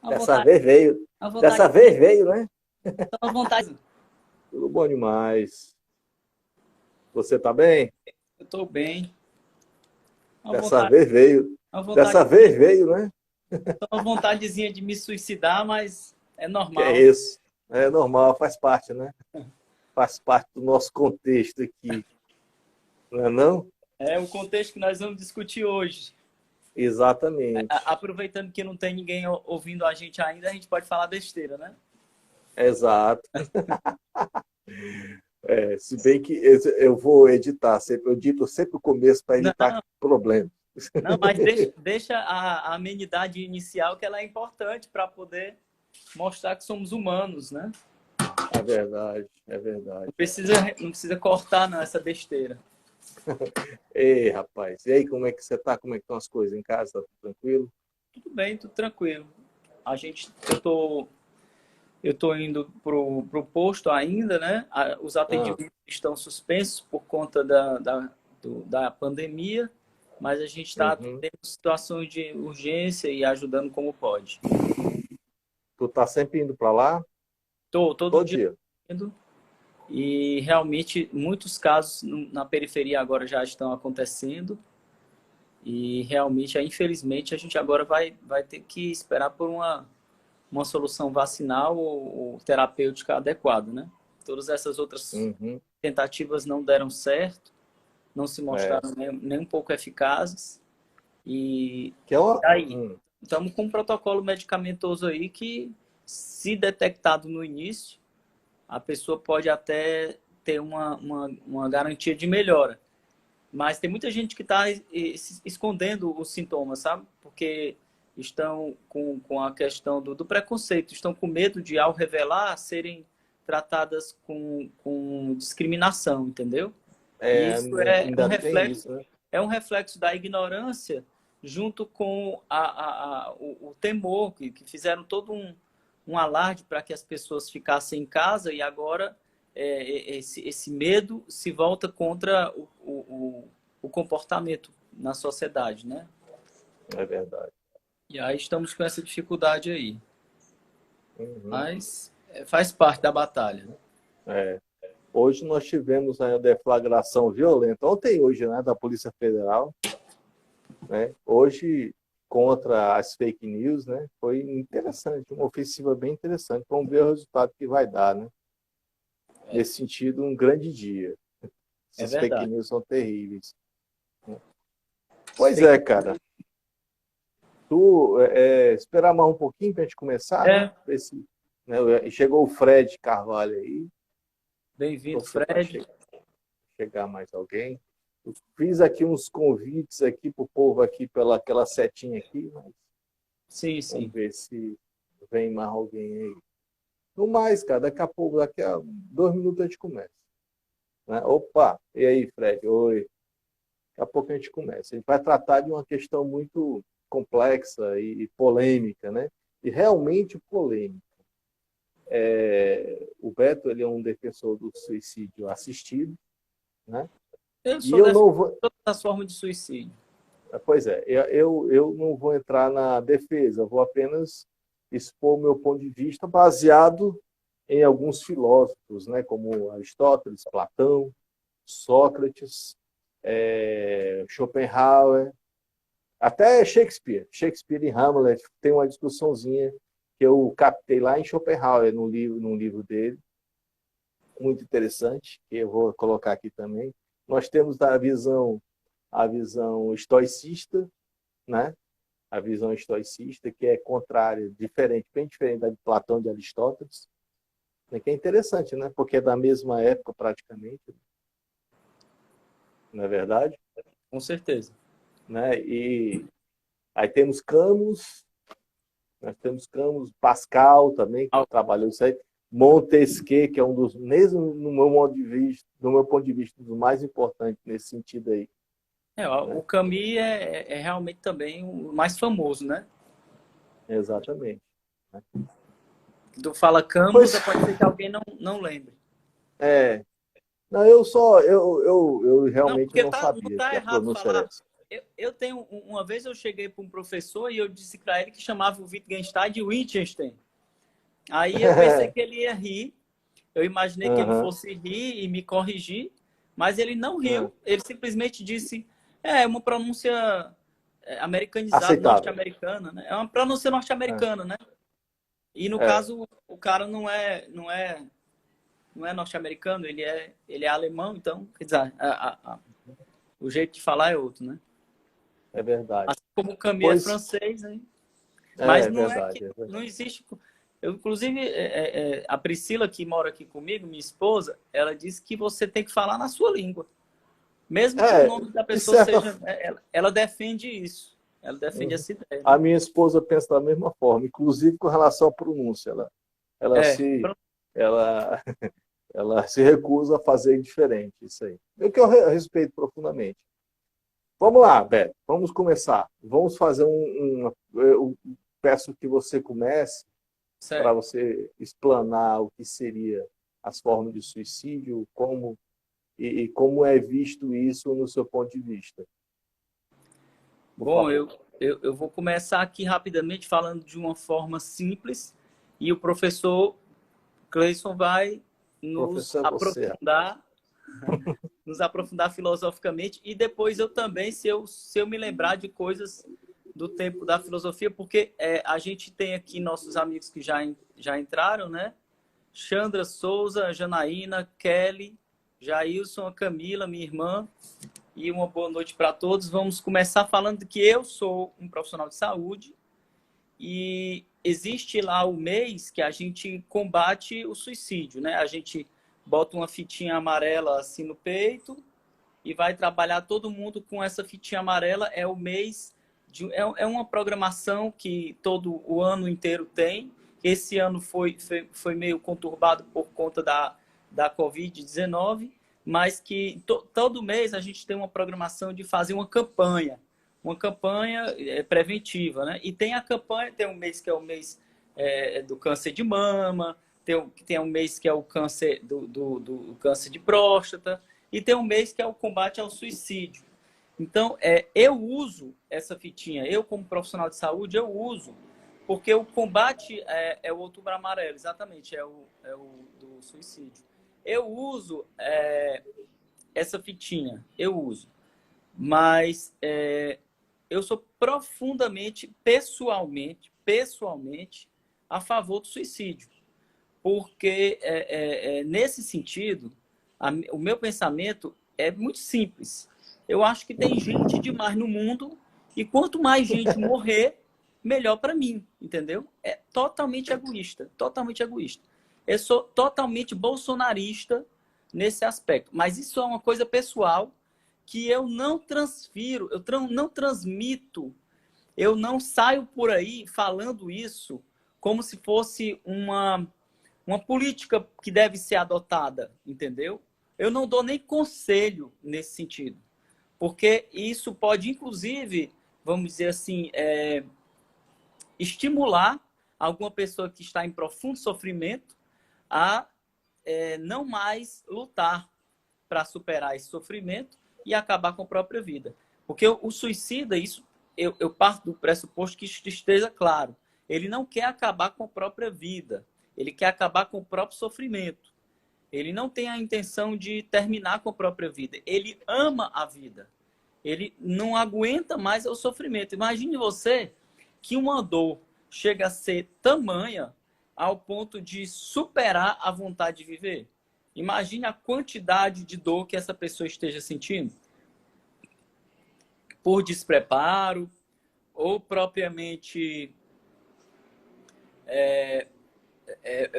À Dessa vontade, vez veio. à vontade, Dessa vez veio, né? à vontade. Tudo bom demais. Você tá bem? Eu estou bem. À Dessa vontade, vez veio. à Dessa vontadezinha, vez veio, né? à vontadezinha de me suicidar, mas é Que é normal. isso. É normal, faz parte, né? Faz parte do nosso contexto aqui, não é não? É o contexto que nós vamos discutir hoje. Exatamente. Aproveitando que não tem ninguém ouvindo a gente ainda, a gente pode falar besteira, né? Exato. É, se bem que eu vou editar sempre, eu edito sempre o começo para Não, evitar problemas. não, mas deixa a amenidade inicial, que ela é importante para poder mostrar que somos humanos, né? É verdade, é Não verdade. precisa, não precisa cortar não, essa besteira. Ei, rapaz, e aí, como é que você tá? Como é que estão as coisas em casa? Tá tudo tranquilo? Tudo bem, tudo tranquilo. Eu tô indo pro posto ainda, né? Os Ah, atendimentos estão suspensos por conta da pandemia, mas a gente está uhum. atendendo situações de urgência e ajudando como pode. Tu tá sempre indo para lá? Tô todo Todo dia dia? indo e realmente muitos casos na periferia agora já estão acontecendo e realmente, infelizmente, a gente agora vai ter que esperar por uma solução vacinal ou terapêutica adequada, né? Todas essas outras Uhum. tentativas não deram certo, não se É. mostraram nem um pouco eficazes. E Que é uma... aí, estamos com um protocolo medicamentoso aí que, se detectado no início, a pessoa pode até ter uma garantia de melhora. Mas tem muita gente que está escondendo os sintomas, sabe? Porque estão com a questão do preconceito, estão com medo de, ao revelar, serem tratadas com discriminação, entendeu? E É, isso ainda tem isso, né? é um reflexo da ignorância junto com o temor, que fizeram todo um alarde para que as pessoas ficassem em casa e agora esse medo se volta contra o comportamento na sociedade, né? É verdade. E aí estamos com essa dificuldade aí. Uhum. Mas faz parte da batalha, né? É. Hoje nós tivemos aí a deflagração violenta, ontem e hoje, né, da Polícia Federal, né? Hoje, contra as fake news, né? Foi interessante, uma ofensiva bem interessante. Vamos ver o resultado que vai dar, né? Nesse sentido, um grande dia. É Essas fake verdade. news são terríveis, né? Pois é, Fake- cara. Esperar mais um pouquinho para a gente começar, né? É, Ver se, né? E chegou o Fred Carvalho aí. bem-vindo, Torcer para Fred. chegar mais alguém. Eu fiz aqui uns convites aqui para o povo aqui pela aquela setinha aqui, mas Sim, vamos sim. ver se vem mais alguém aí. No mais, cara, daqui a pouco, daqui a 2 minutos a gente começa. Né? Opa, e aí, Fred? Oi. Daqui a pouco a gente começa. A gente vai tratar de uma questão muito complexa e polêmica, né? E realmente polêmica. O Beto, ele é um defensor do suicídio assistido, né? Eu E sou eu defensor não de vou, todas as formas de suicídio. pois é, eu não vou entrar na defesa, eu vou apenas expor o meu ponto de vista baseado em alguns filósofos, né, como Aristóteles, Platão, Sócrates, Schopenhauer, até Shakespeare. Shakespeare e Hamlet tem uma discussãozinha que eu captei lá em Schopenhauer, num livro dele, muito interessante, que eu vou colocar aqui também. Nós temos a visão estoicista, né? A visão estoicista, que é contrária, diferente, bem diferente da de Platão e de Aristóteles, né? Que é interessante, né? Porque é da mesma época, praticamente, não é verdade? Com certeza. Né? E aí temos Pascal também, que trabalhou isso aí, Montesquieu, que é um dos, mesmo no meu ponto de vista, dos mais importantes nesse sentido aí, O né? Camus é realmente também o mais famoso, né? Exatamente. Né? Tu fala Camus, Pois pode ser que alguém não lembre. é, não, eu Não, realmente porque não não sabia tá que a errado pronúncia era falar, essa. eu tenho... Uma vez eu cheguei para um professor e eu disse para ele que chamava o Wittgenstein de Wittgenstein. Aí eu pensei que ele ia rir. Eu imaginei que ele Aham. fosse rir e me corrigir, mas ele não É. riu. Ele simplesmente disse, é uma pronúncia americanizada, Aceitável. norte-americana, né? É uma pronúncia É. norte-americana, né? E no É, caso, o cara não é norte-americano, ele é alemão, então, quer dizer, o jeito de falar é outro, né? é verdade. Assim como o Camus é Pois francês, né? Mas é não é que verdade, é não verdade. existe. Eu, inclusive, a Priscila, que mora aqui comigo, minha esposa, ela disse que você tem que falar na sua língua. Mesmo que o É, nome da de pessoa certa seja. Ela defende isso. Ela defende Uhum. essa ideia, A né? minha esposa pensa da mesma forma, inclusive com relação à pronúncia. Ela É, se, ela, ela se recusa a fazer diferente, isso aí. O que eu respeito profundamente. Vamos lá, Beto, vamos começar. Vamos fazer eu peço que você comece para certo. você explanar o que seria as formas de suicídio, como e como é visto isso no seu ponto de vista, por Bom, favor. eu vou começar aqui rapidamente falando de uma forma simples e o professor Cleison vai Professor, você. nos aprofundar filosoficamente e depois eu também, se eu me lembrar de coisas do tempo da filosofia, porque a gente tem aqui nossos amigos que já entraram, né? Chandra Souza, Janaína, Kelly, Jailson, a Camila, minha irmã, e uma boa noite para todos. Vamos começar falando que eu sou um profissional de saúde e existe lá o mês que a gente combate o suicídio, né? A gente bota uma fitinha amarela assim no peito e vai trabalhar todo mundo com essa fitinha amarela. É o mês é uma programação que todo o ano inteiro tem. Esse ano foi meio conturbado por conta da Covid-19, mas que todo mês a gente tem uma programação de fazer uma campanha preventiva, né? E tem a campanha, tem um mês que é o mês do câncer de mama, tem um mês que é o câncer do câncer de próstata, e tem um mês que é o combate ao suicídio. Então, eu uso essa fitinha, eu como profissional de saúde, eu uso, porque o combate é o outubro amarelo, exatamente, é o do suicídio. Eu uso essa fitinha, eu uso, mas eu sou profundamente, pessoalmente, a favor do suicídio, porque nesse sentido, o meu pensamento é muito simples. Eu acho que tem gente demais no mundo e quanto mais gente morrer, melhor para mim, entendeu? É totalmente egoísta, totalmente egoísta. Eu sou totalmente bolsonarista nesse aspecto, mas isso é uma coisa pessoal que eu não transfiro, não transmito, eu não saio por aí falando isso como se fosse uma política que deve ser adotada, entendeu? Eu não dou nem conselho nesse sentido, porque isso pode, inclusive, vamos dizer assim, estimular alguma pessoa que está em profundo sofrimento a não mais lutar para superar esse sofrimento e acabar com a própria vida. Porque o suicida, isso eu parto do pressuposto que isso esteja claro. Ele não quer acabar com a própria vida. Ele quer acabar com o próprio sofrimento. Ele não tem a intenção de terminar com a própria vida. Ele ama a vida. Ele não aguenta mais o sofrimento. Imagine você que uma dor chega a ser tamanha ao ponto de superar a vontade de viver. Imagine a quantidade de dor que essa pessoa esteja sentindo por despreparo ou propriamente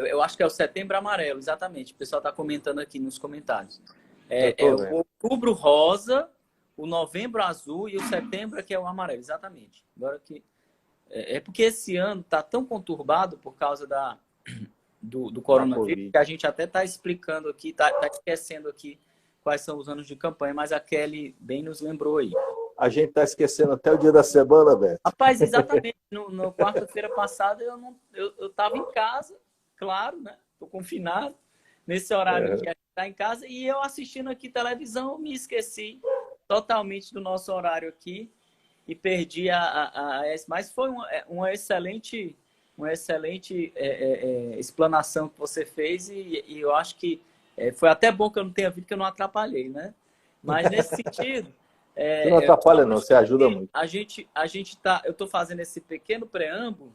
eu acho que é o Setembro Amarelo, exatamente. O pessoal está comentando aqui nos comentários. Eu É estou o vendo. Outubro Rosa, o Novembro Azul e o Setembro que é o amarelo, exatamente. Agora que porque esse ano está tão conturbado por causa do Da coronavírus Covid. que a gente até está explicando aqui, está esquecendo aqui quais são os anos de campanha, mas a Kelly bem nos lembrou aí. A gente está esquecendo até o dia da semana, Beto. Rapaz, exatamente. No quarta-feira passada eu estava em casa, claro, né? Estou confinado nesse horário que a gente está em casa e eu assistindo aqui televisão, eu me esqueci totalmente do nosso horário aqui e perdi mas foi uma excelente explanação que você fez e eu acho que foi até bom que eu não tenha visto, que eu não atrapalhei, né? Mas nesse sentido, Você não atrapalha, não, você ajuda muito. Eu estou fazendo esse pequeno preâmbulo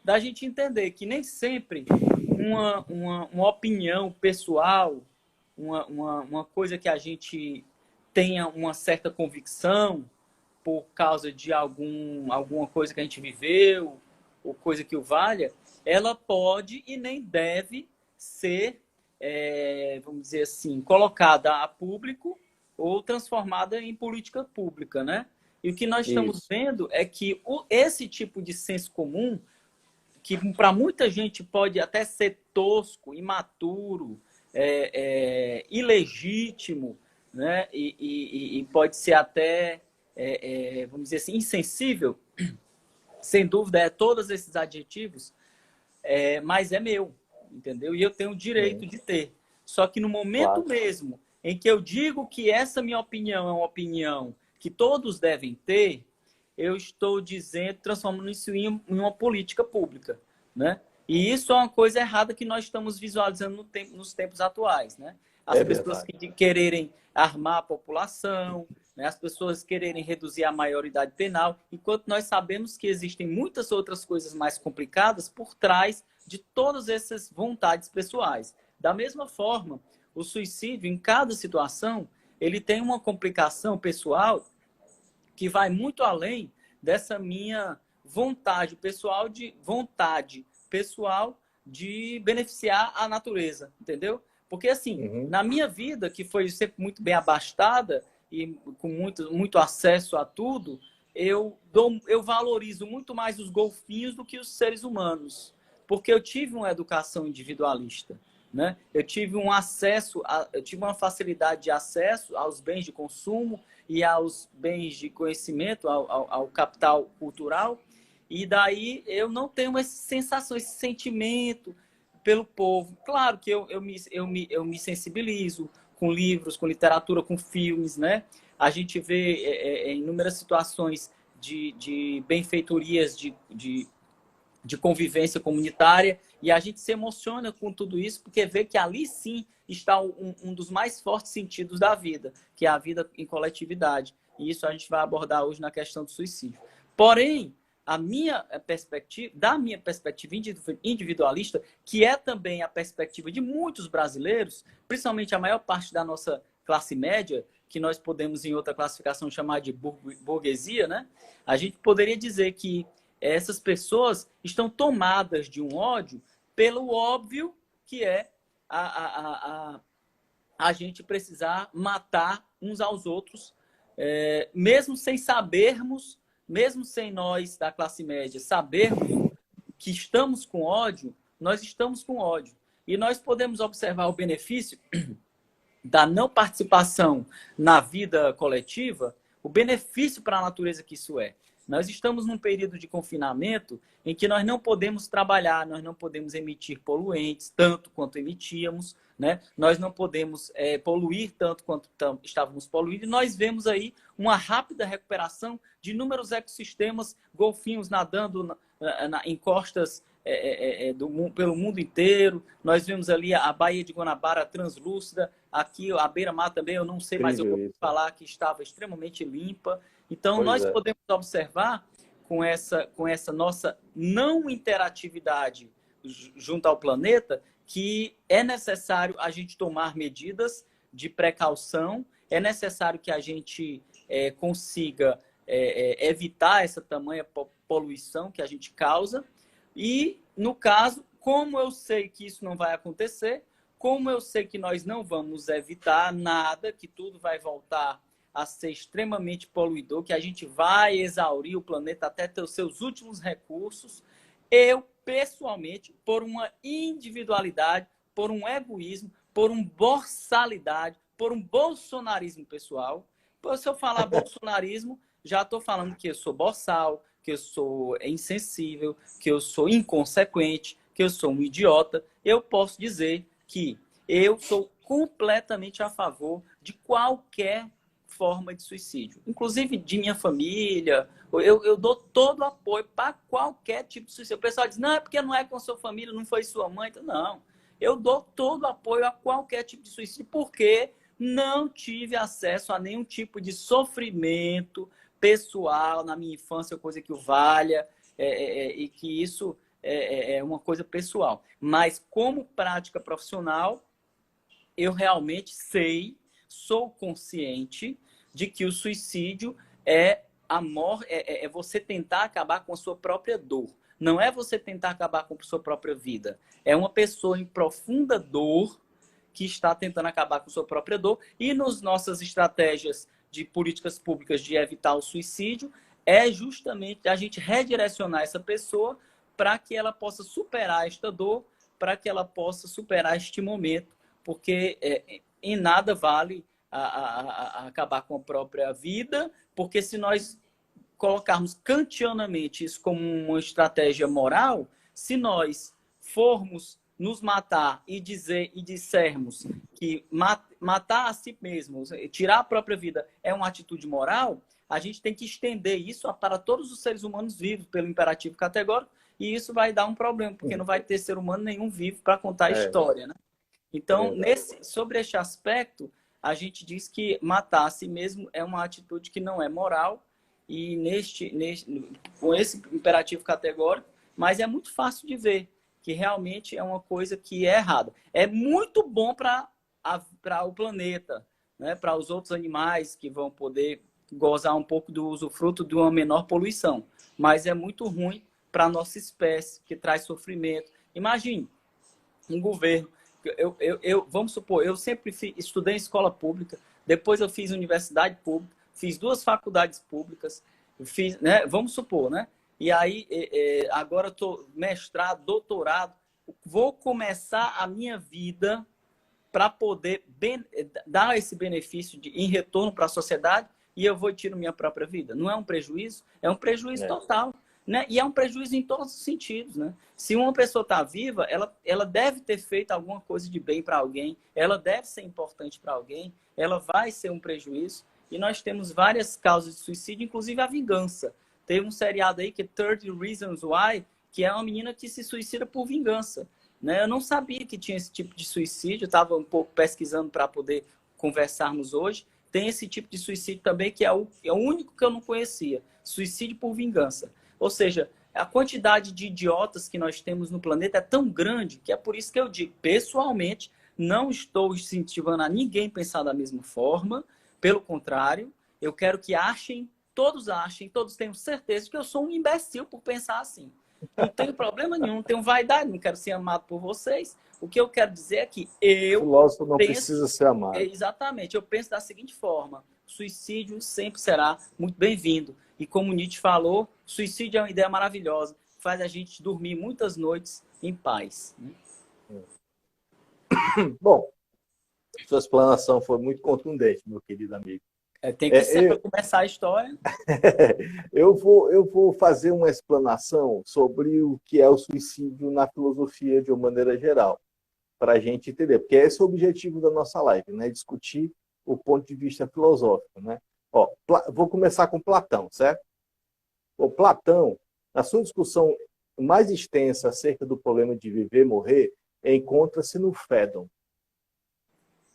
da gente entender que nem sempre uma opinião pessoal, uma coisa que a gente tenha uma certa convicção por causa de alguma coisa que a gente viveu, ou coisa que o valha, ela pode e nem deve ser, vamos dizer assim, colocada a público ou transformada em política pública, né? E o que nós estamos vendo é que esse tipo de senso comum, que para muita gente pode até ser tosco, imaturo, ilegítimo, né? E pode ser até, vamos dizer assim, insensível, sem dúvida, todos esses adjetivos, mas é meu, entendeu? E eu tenho o direito de ter. Só que no momento mesmo em que eu digo que essa minha opinião é uma opinião que todos devem ter, eu estou dizendo, transformando isso em uma política pública, né? E isso é uma coisa errada que nós estamos visualizando nos tempos atuais, né? As pessoas que quererem armar a população, né? As pessoas quererem reduzir a maioridade penal, enquanto nós sabemos que existem muitas outras coisas mais complicadas por trás de todas essas vontades pessoais. Da mesma forma, o suicídio, em cada situação, ele tem uma complicação pessoal que vai muito além dessa minha vontade pessoal de beneficiar a natureza, entendeu? Porque assim, na minha vida, que foi sempre muito bem abastada e com muito acesso a tudo, eu valorizo muito mais os golfinhos do que os seres humanos, porque eu tive uma educação individualista, né? Eu tive eu tive uma facilidade de acesso aos bens de consumo e aos bens de conhecimento, ao capital cultural, e daí eu não tenho essa sensação, esse sentimento pelo povo. Claro que eu me sensibilizo com livros, com literatura, com filmes, né? A gente vê inúmeras situações de benfeitorias, de convivência comunitária, e a gente se emociona com tudo isso, porque vê que ali sim está um dos mais fortes sentidos da vida, que é a vida em coletividade. E isso a gente vai abordar hoje na questão do suicídio. Porém, da minha perspectiva individualista, que é também a perspectiva de muitos brasileiros, principalmente a maior parte da nossa classe média, que nós podemos, em outra classificação, chamar de burguesia, né? A gente poderia dizer que essas pessoas estão tomadas de um ódio pelo óbvio que é a gente precisar matar uns aos outros, mesmo sem sabermos, mesmo sem nós da classe média sabermos que estamos com ódio, nós estamos com ódio. E nós podemos observar o benefício da não participação na vida coletiva, o benefício para a natureza que isso é. Nós estamos num período de confinamento em que nós não podemos trabalhar, nós não podemos emitir poluentes tanto quanto emitíamos, né? Nós não podemos poluir tanto quanto estávamos poluindo. E nós vemos aí uma rápida recuperação de inúmeros ecossistemas, golfinhos nadando em costas pelo mundo inteiro. Nós vemos ali a Baía de Guanabara translúcida, aqui a beira-mar também, eu não sei, mas eu vou falar que estava extremamente limpa. Então, nós podemos observar com essa nossa não interatividade junto ao planeta que é necessário a gente tomar medidas de precaução, é necessário que a gente consiga evitar essa tamanha poluição que a gente causa. E, no caso, como eu sei que isso não vai acontecer, como eu sei que nós não vamos evitar nada, que tudo vai voltar a ser extremamente poluidor, que a gente vai exaurir o planeta até ter os seus últimos recursos, eu, pessoalmente, por uma individualidade, por um egoísmo, por uma borsalidade, por um bolsonarismo pessoal, se eu falar bolsonarismo, já estou falando que eu sou boçal, que eu sou insensível, que eu sou inconsequente, que eu sou um idiota. Eu posso dizer que eu sou completamente a favor de qualquer forma de suicídio, inclusive de minha família. Eu dou todo o apoio para qualquer tipo de suicídio. O pessoal diz, não, é porque não é com sua família, não foi sua mãe. Então, não, eu dou todo o apoio a qualquer tipo de suicídio, porque não tive acesso a nenhum tipo de sofrimento pessoal na minha infância, coisa que o valha, e que isso é uma coisa pessoal. Mas como prática profissional, eu realmente sei, sou consciente de que o suicídio é você tentar acabar com a sua própria dor. Não é você tentar acabar com a sua própria vida. É uma pessoa em profunda dor que está tentando acabar com a sua própria dor. E nas nossas estratégias de políticas públicas de evitar o suicídio, é justamente a gente redirecionar essa pessoa para que ela possa superar esta dor, para que ela possa superar este momento, porque em nada vale a acabar com a própria vida, porque se nós colocarmos kantianamente isso como uma estratégia moral, se nós formos nos matar e dissermos que matar a si mesmo, tirar a própria vida é uma atitude moral, a gente tem que estender isso para todos os seres humanos vivos pelo imperativo categórico, e isso vai dar um problema, porque não vai ter ser humano nenhum vivo para contar a história, né? Então, sobre este aspecto, a gente diz que matar a si mesmo é uma atitude que não é moral, e com esse imperativo categórico, mas é muito fácil de ver que realmente é uma coisa que é errada. É muito bom para o planeta, né? Para os outros animais que vão poder gozar um pouco do usufruto de uma menor poluição, mas é muito ruim para a nossa espécie, que traz sofrimento. Imagine um governo. Vamos supor, eu sempre estudei em escola pública, depois eu fiz universidade pública, fiz 2 faculdades públicas, fiz, né? Vamos supor, né? E aí, agora estou mestrado, doutorado, vou começar a minha vida para poder dar esse benefício em retorno para a sociedade, e eu vou e tiro minha própria vida. Não é um prejuízo? É um prejuízo total. Né? E é um prejuízo em todos os sentidos. Né? Se uma pessoa está viva, ela deve ter feito alguma coisa de bem para alguém, ela deve ser importante para alguém, ela vai ser um prejuízo. E nós temos várias causas de suicídio, inclusive a vingança. Teve um seriado aí que é 30 Reasons Why, que é uma menina que se suicida por vingança. Né? Eu não sabia que tinha esse tipo de suicídio, estava um pouco pesquisando para poder conversarmos hoje. Tem esse tipo de suicídio também, que é o único que eu não conhecia, suicídio por vingança. Ou seja, a quantidade de idiotas que nós temos no planeta é tão grande que é por isso que eu digo, pessoalmente, não estou incentivando a ninguém pensar da mesma forma, pelo contrário, eu quero que todos tenham certeza de que eu sou um imbecil por pensar assim. Não tenho problema nenhum, não tenho vaidade, não quero ser amado por vocês. O que eu quero dizer é que o filósofo não precisa ser amado. Exatamente, eu penso da seguinte forma: suicídio sempre será muito bem-vindo. E como Nietzsche falou, suicídio é uma ideia maravilhosa, faz a gente dormir muitas noites em paz. Bom, sua explanação foi muito contundente, meu querido amigo. Tem que ser para começar a história. Eu vou fazer uma explanação sobre o que é o suicídio na filosofia de uma maneira geral, para a gente entender, porque esse é o objetivo da nossa live, né? Discutir o ponto de vista filosófico, né? Ó, vou começar com Platão, certo? O Platão, na sua discussão mais extensa acerca do problema de viver e morrer, encontra-se no Fédon.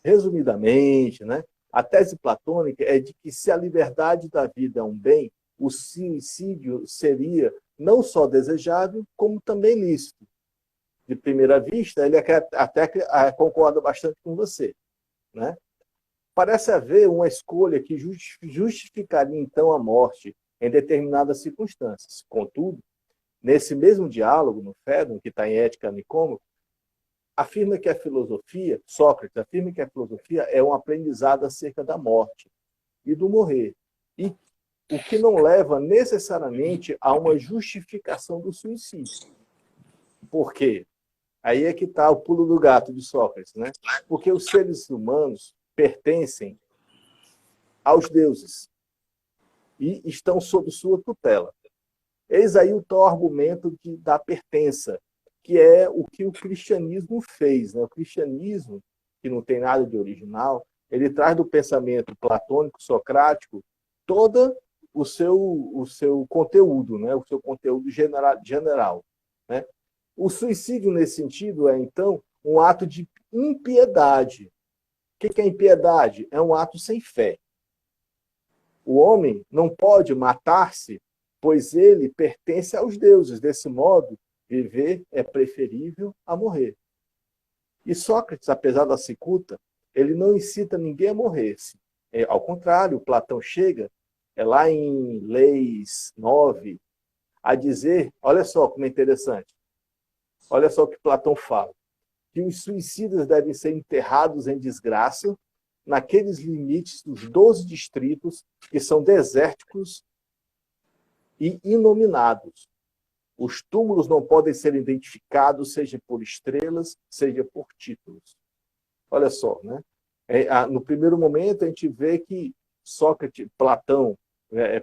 Resumidamente, né? A tese platônica é de que se a liberdade da vida é um bem, o suicídio seria não só desejável, como também lícito. De primeira vista, ele até concorda bastante com você. Né? Parece haver uma escolha que justificaria, então, a morte em determinadas circunstâncias. Contudo, nesse mesmo diálogo, no Fédon, que está em Ética Nicômaco, afirma que a filosofia, Sócrates afirma que a filosofia é um aprendizado acerca da morte e do morrer. E o que não leva necessariamente a uma justificação do suicídio. Por quê? Aí é que está o pulo do gato de Sócrates, né? Porque os seres humanos pertencem aos deuses e estão sob sua tutela. Eis aí o tal argumento da pertença, que é o que o cristianismo fez. Né? O cristianismo, que não tem nada de original, ele traz do pensamento platônico, socrático, todo o seu conteúdo, né? O seu conteúdo general, né? O suicídio, nesse sentido, é, então, um ato de impiedade. O que é impiedade? É um ato sem fé. O homem não pode matar-se, pois ele pertence aos deuses. Desse modo, viver é preferível a morrer. E Sócrates, apesar da cicuta, ele não incita ninguém a morrer. Ao contrário, Platão chega, lá em Leis 9, a dizer, olha só como é interessante, olha só o que Platão fala, que os suicidas devem ser enterrados em desgraça naqueles limites dos 12 distritos que são desérticos e inominados. Os túmulos não podem ser identificados, seja por estrelas, seja por títulos. Olha só, né? No primeiro momento, a gente vê que Sócrates, Platão,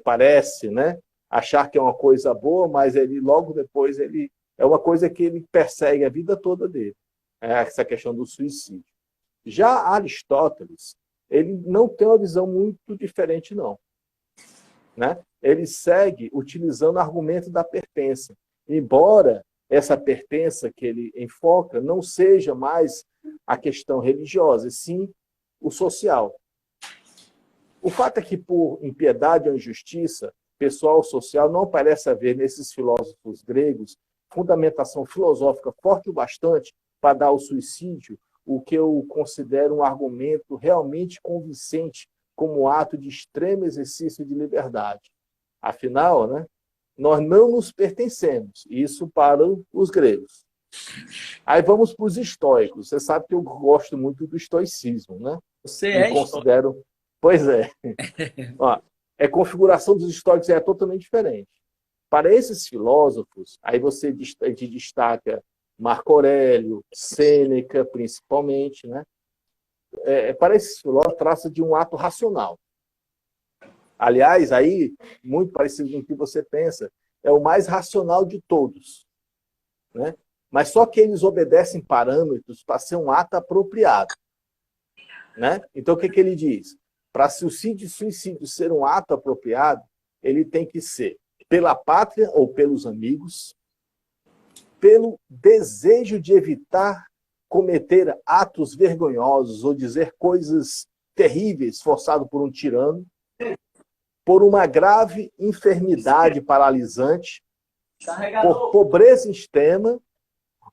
parece, né, achar que é uma coisa boa, mas ele logo depois é uma coisa que ele persegue a vida toda dele. Essa questão do suicídio. Já Aristóteles, ele não tem uma visão muito diferente, não. Né? Ele segue utilizando o argumento da pertença. Embora essa pertença que ele enfoca não seja mais a questão religiosa, e sim o social. O fato é que, por impiedade ou injustiça, pessoal social não parece haver nesses filósofos gregos fundamentação filosófica forte o bastante para dar ao suicídio o que eu considero um argumento realmente convincente como ato de extremo exercício de liberdade. Afinal, né, nós não nos pertencemos. Isso para os gregos. Aí vamos para os estoicos. Você sabe que eu gosto muito do estoicismo, né? Você é considero... Pois é. Ó, a configuração dos estoicos é totalmente diferente. Para esses filósofos, aí você destaca Marco Aurélio, Sêneca, principalmente, né? Para esses filósofos, trata de um ato racional. Aliás, aí, muito parecido com o que você pensa, é o mais racional de todos. Né? Mas só que eles obedecem parâmetros para ser um ato apropriado. Né? Então, o que ele diz? Para suicídio ser um ato apropriado, ele tem que ser pela pátria ou pelos amigos, pelo desejo de evitar cometer atos vergonhosos ou dizer coisas terríveis forçado por um tirano, por uma grave enfermidade paralisante, por pobreza extrema,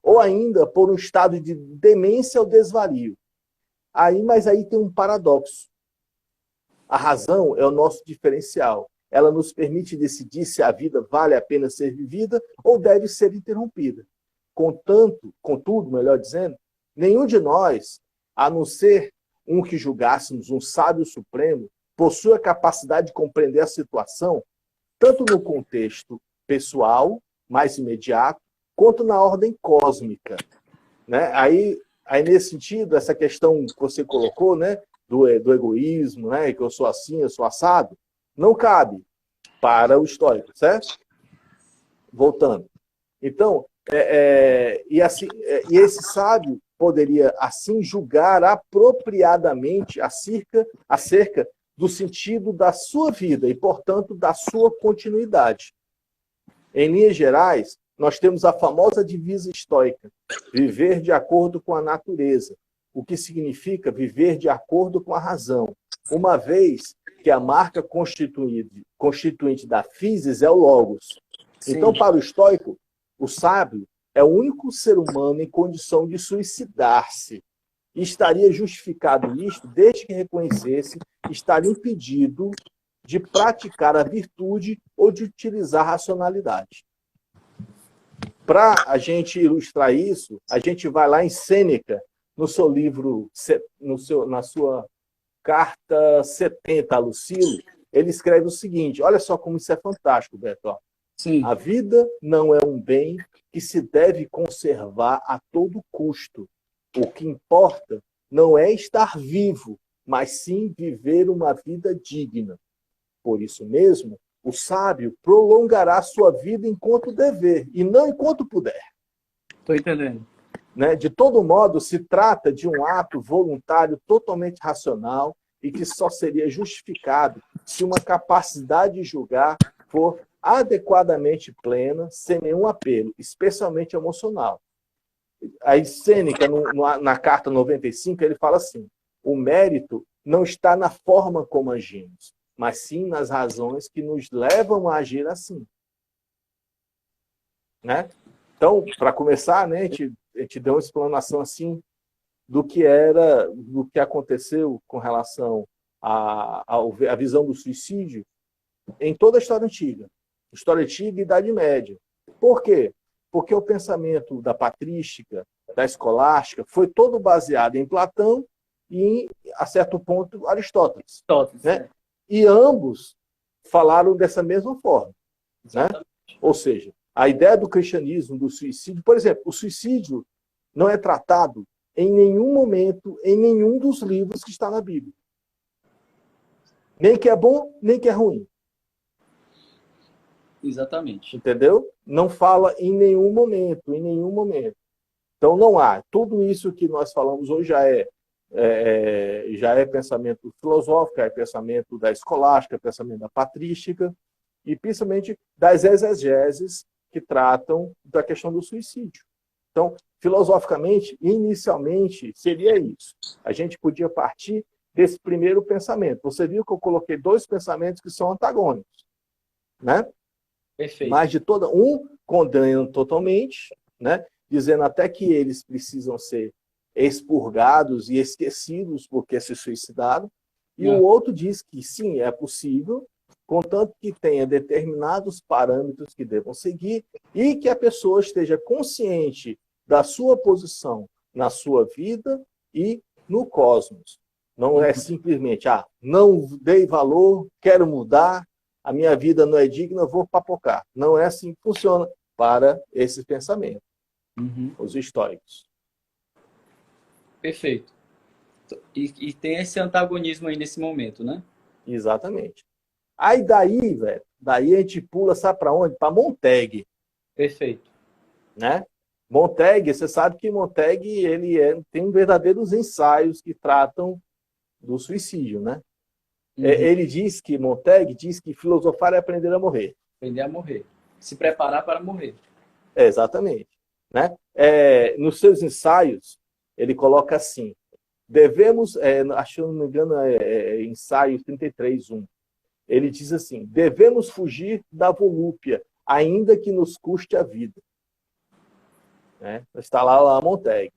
ou ainda por um estado de demência ou desvario. Mas aí tem um paradoxo. A razão é o nosso diferencial. Ela nos permite decidir se a vida vale a pena ser vivida ou deve ser interrompida. Contudo, melhor dizendo, nenhum de nós, a não ser um que julgássemos um sábio supremo, possui a capacidade de compreender a situação, tanto no contexto pessoal, mais imediato, quanto na ordem cósmica. Né? Aí, nesse sentido, essa questão que você colocou, né, do egoísmo, né, que eu sou assim, eu sou assado, não cabe para o estoico, certo? Voltando. Então, e esse sábio poderia, assim, julgar apropriadamente acerca do sentido da sua vida e, portanto, da sua continuidade. Em linhas gerais, nós temos a famosa divisa estoica, viver de acordo com a natureza, o que significa viver de acordo com a razão, uma vez que a marca constituinte da physis é o logos. Sim. Então, para o estoico, o sábio é o único ser humano em condição de suicidar-se. E estaria justificado isto desde que reconhecesse estar impedido de praticar a virtude ou de utilizar a racionalidade. Para a gente ilustrar isso, a gente vai lá em Sêneca, no seu livro, na sua carta 70 a Lucilo, ele escreve o seguinte, olha só como isso é fantástico, Beto. Sim. A vida não é um bem que se deve conservar a todo custo. O que importa não é estar vivo, mas sim viver uma vida digna. Por isso mesmo, o sábio prolongará sua vida enquanto dever, e não enquanto puder. Estou entendendo. né? De todo modo, se trata de um ato voluntário totalmente racional e que só seria justificado se uma capacidade de julgar for adequadamente plena, sem nenhum apelo, especialmente emocional. Aí Sêneca, na carta 95, ele fala assim: o mérito não está na forma como agimos, mas sim nas razões que nos levam a agir assim. Né? Então, para começar, né, a gente deu uma explanação assim do que aconteceu com relação à visão do suicídio em toda a história antiga e Idade Média. Por quê? Porque o pensamento da patrística, da escolástica, foi todo baseado em Platão e, a certo ponto, Aristóteles. Né? E ambos falaram dessa mesma forma. Né? Ou seja, a ideia do cristianismo, do suicídio, por exemplo, o suicídio não é tratado em nenhum momento, em nenhum dos livros que está na Bíblia. Nem que é bom, nem que é ruim. Exatamente. Entendeu? Não fala em nenhum momento, em nenhum momento. Então não há. Tudo isso que nós falamos hoje já é pensamento filosófico, é pensamento da escolástica, é pensamento da patrística, e principalmente das exegeses que tratam da questão do suicídio. Então, filosoficamente, inicialmente, seria isso. A gente podia partir desse primeiro pensamento. Você viu que eu coloquei dois pensamentos que são antagônicos. Né? Perfeito. Mas de toda um condenando totalmente, né? Dizendo até que eles precisam ser expurgados e esquecidos porque se suicidaram. E o outro diz que sim, é possível, contanto que tenha determinados parâmetros que devam seguir e que a pessoa esteja consciente da sua posição na sua vida e no cosmos. Não é simplesmente, não dei valor, quero mudar, a minha vida não é digna, vou papocar. Não é assim que funciona para esse pensamento, os históricos. Perfeito. E tem esse antagonismo aí nesse momento, né? Exatamente. Aí daí a gente pula, sabe para onde? Para Montaigne. Perfeito. Né? Montaigne, você sabe que Montaigne tem verdadeiros ensaios que tratam do suicídio, né? Montaigne diz que filosofar é aprender a morrer. Aprender a morrer. Se preparar para morrer. Exatamente. Né? Nos seus ensaios, ele coloca assim, acho que não me engano, ensaio 33.1. Ele diz assim, devemos fugir da volúpia, ainda que nos custe a vida. Né? Está lá Montaigne.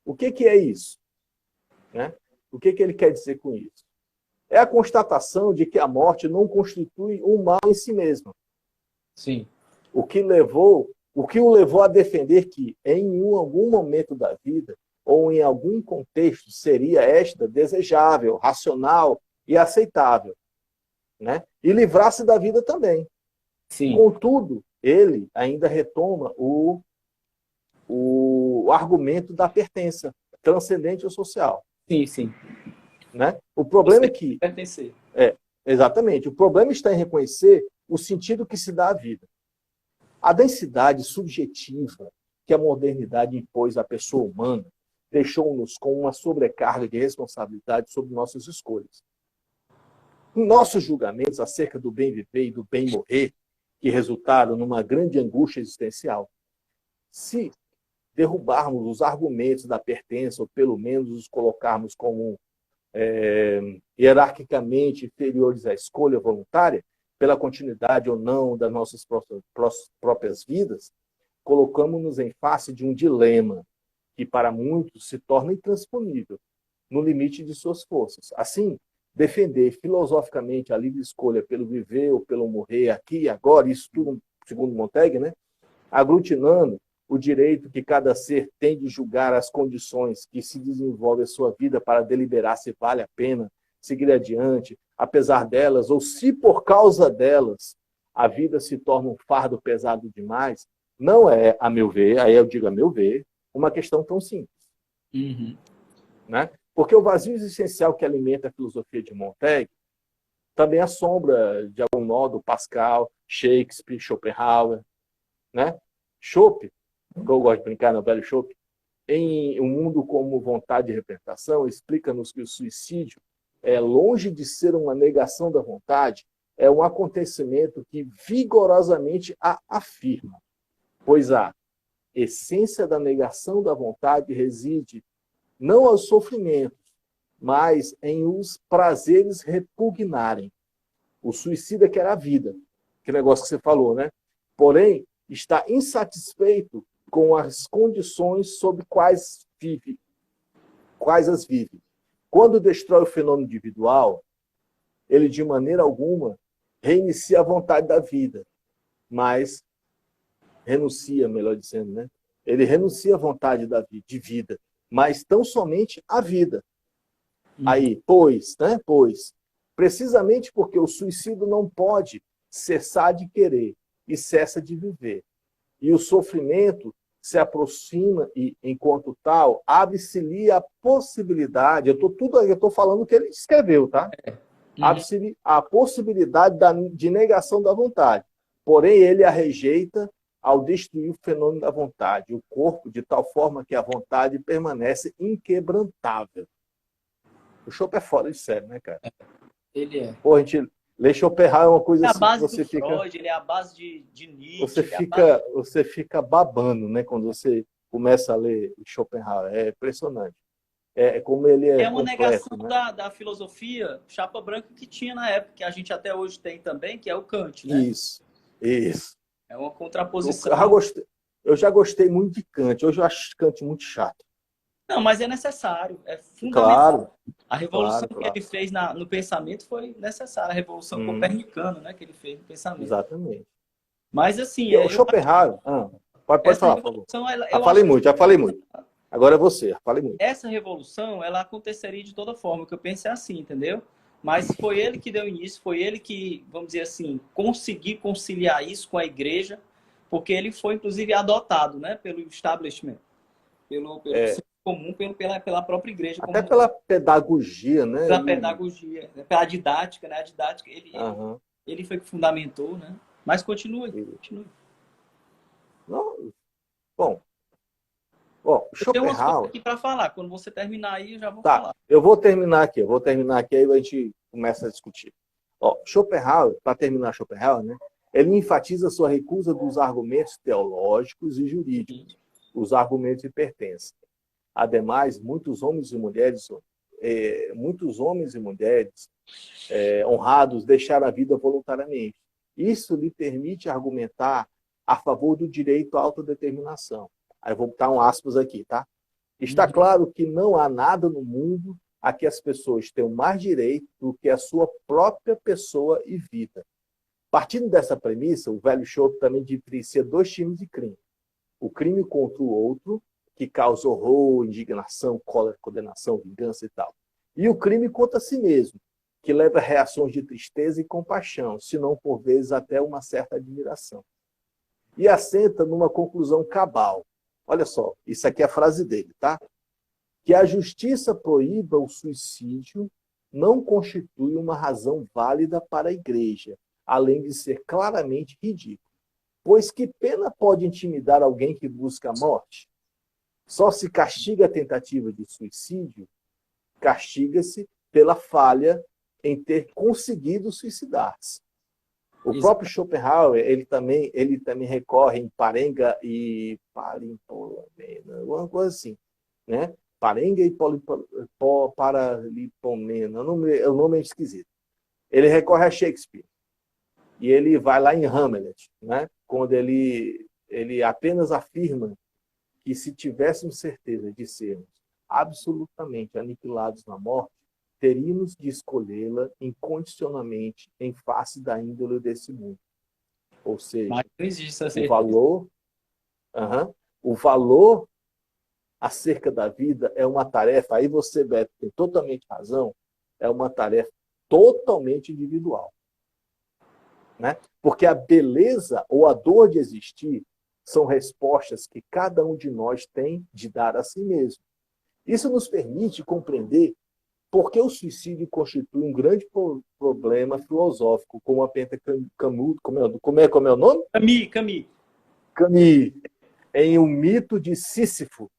O que é isso? Né? O que ele quer dizer com isso? É a constatação de que a morte não constitui um mal em si mesma. Sim. O que o levou a defender que, em algum momento da vida, ou em algum contexto, seria esta desejável, racional e aceitável. Né? E livrar-se da vida também. Sim. Contudo, ele ainda retoma o argumento da pertença, transcendente ou social. Sim, sim. Né? O problema é que... Pertencer. Exatamente. O problema está em reconhecer o sentido que se dá à vida. A densidade subjetiva que a modernidade impôs à pessoa humana deixou-nos com uma sobrecarga de responsabilidade sobre nossas escolhas. Nossos julgamentos acerca do bem viver e do bem morrer, que resultaram numa grande angústia existencial, se derrubarmos os argumentos da pertença, ou pelo menos os colocarmos como hierarquicamente inferiores à escolha voluntária, pela continuidade ou não das nossas próprias vidas, colocamos-nos em face de um dilema que, para muitos, se torna intransponível, no limite de suas forças. Assim, defender filosoficamente a livre escolha pelo viver ou pelo morrer, aqui e agora, isso tudo, segundo Montaigne, né? Aglutinando o direito que cada ser tem de julgar as condições que se desenvolve a sua vida para deliberar se vale a pena seguir adiante, apesar delas, ou se por causa delas a vida se torna um fardo pesado demais, não é, a meu ver, aí eu digo a meu ver, uma questão tão simples. Né? Porque o vazio existencial que alimenta a filosofia de Montaigne também assombra, de algum modo, Pascal, Shakespeare, Schopenhauer. Né? Schopenhauer, que eu gosto de brincar no velho Schopenhauer, em Um Mundo como Vontade e Representação, explica-nos que o suicídio é longe de ser uma negação da vontade, é um acontecimento que vigorosamente a afirma, pois a essência da negação da vontade reside não aos sofrimentos, mas em os prazeres repugnarem. O suicida quer a vida, que negócio que você falou, né? Porém, está insatisfeito com as condições sob quais as vive. Quando destrói o fenômeno individual, ele de maneira alguma reinicia a vontade da vida, mas renuncia, melhor dizendo, né? Ele renuncia a vontade de vida, mas tão somente a vida. Aí, pois, precisamente porque o suicídio não pode cessar de querer e cessa de viver. E o sofrimento se aproxima e, enquanto tal, abre-se-lhe a possibilidade, eu estou falando o que ele escreveu, tá? Abre-se-lhe a possibilidade de negação da vontade. Porém, ele a rejeita ao destruir o fenômeno da vontade, o corpo, de tal forma que a vontade permanece inquebrantável. O Schopenhauer é fora de sério, né, cara? Ele é. Pô, a gente lê Schopenhauer é uma coisa É a assim base que você do fica... Freud, ele é a base de Nietzsche. Você fica babando, né, quando você começa a ler Schopenhauer. É impressionante. É como ele é É uma completo, negação né? da filosofia chapa branca que tinha na época, que a gente até hoje tem também, que é o Kant, né? Isso. É uma contraposição. Eu já gostei muito de Kant. Hoje eu acho Kant muito chato. Não, mas é necessário, é fundamental. Claro, A revolução claro. que ele fez no pensamento foi necessária, a revolução copernicana, né, que ele fez no pensamento. Exatamente. Mas assim, O Schopenhauer... pode essa falar, por favor. revolução, Já falei muito. Agora é você, falei muito. Essa revolução, ela aconteceria de toda forma, o que eu penso é assim, entendeu? Mas foi ele que deu início, foi ele que, vamos dizer assim, conseguiu conciliar isso com a igreja, porque ele foi, inclusive, adotado, né, pelo establishment, pelo senso comum, pela própria igreja. Até pela pedagogia, né? Pela pedagogia, pela didática, né? A didática, ele foi que fundamentou, né? Mas continue. Não, bom, Eu tenho umas coisas Schopenhauer... aqui para falar. Quando você terminar aí, eu já vou falar. Eu vou terminar aqui, aí a gente começa a discutir. Schopenhauer, para terminar Schopenhauer, né? Ele enfatiza sua recusa dos argumentos teológicos e jurídicos, os argumentos de pertença. Ademais, muitos homens e mulheres honrados deixaram a vida voluntariamente. Isso lhe permite argumentar a favor do direito à autodeterminação. Aí eu vou botar um aspas aqui, tá? Está claro que não há nada no mundo a que as pessoas tenham mais direito do que a sua própria pessoa e vida. Partindo dessa premissa, o velho Schopenhauer também diferencia dois tipos de crime. O crime contra o outro, que causa horror, indignação, cólera, condenação, vingança e tal. E o crime contra si mesmo, que leva a reações de tristeza e compaixão, se não por vezes até uma certa admiração. E assenta numa conclusão cabal. Olha só, isso aqui é a frase dele, tá? Que a justiça proíba o suicídio não constitui uma razão válida para a igreja, além de ser claramente ridículo. Pois que pena pode intimidar alguém que busca a morte? Só se castiga a tentativa de suicídio, castiga-se pela falha em ter conseguido suicidar-se. O próprio Schopenhauer, ele também recorre em Parenga e Paralipomena, alguma coisa assim, né? Parenga e Paralipomena, o nome é esquisito. Ele recorre a Shakespeare. E ele vai lá em Hamlet, né? Quando ele apenas afirma que se tivéssemos certeza de sermos absolutamente aniquilados na morte, teríamos de escolhê-la incondicionalmente em face da índole desse mundo. Ou seja, mas não existe essa o valor acerca da vida é uma tarefa, aí você, Beto, tem totalmente razão, é uma tarefa totalmente individual. Né? Porque a beleza ou a dor de existir são respostas que cada um de nós tem de dar a si mesmo. Isso nos permite compreender por que o suicídio constitui um grande problema filosófico, como aponta Camus, como é o nome? Camus. Camus, em O Mito de Sísifo,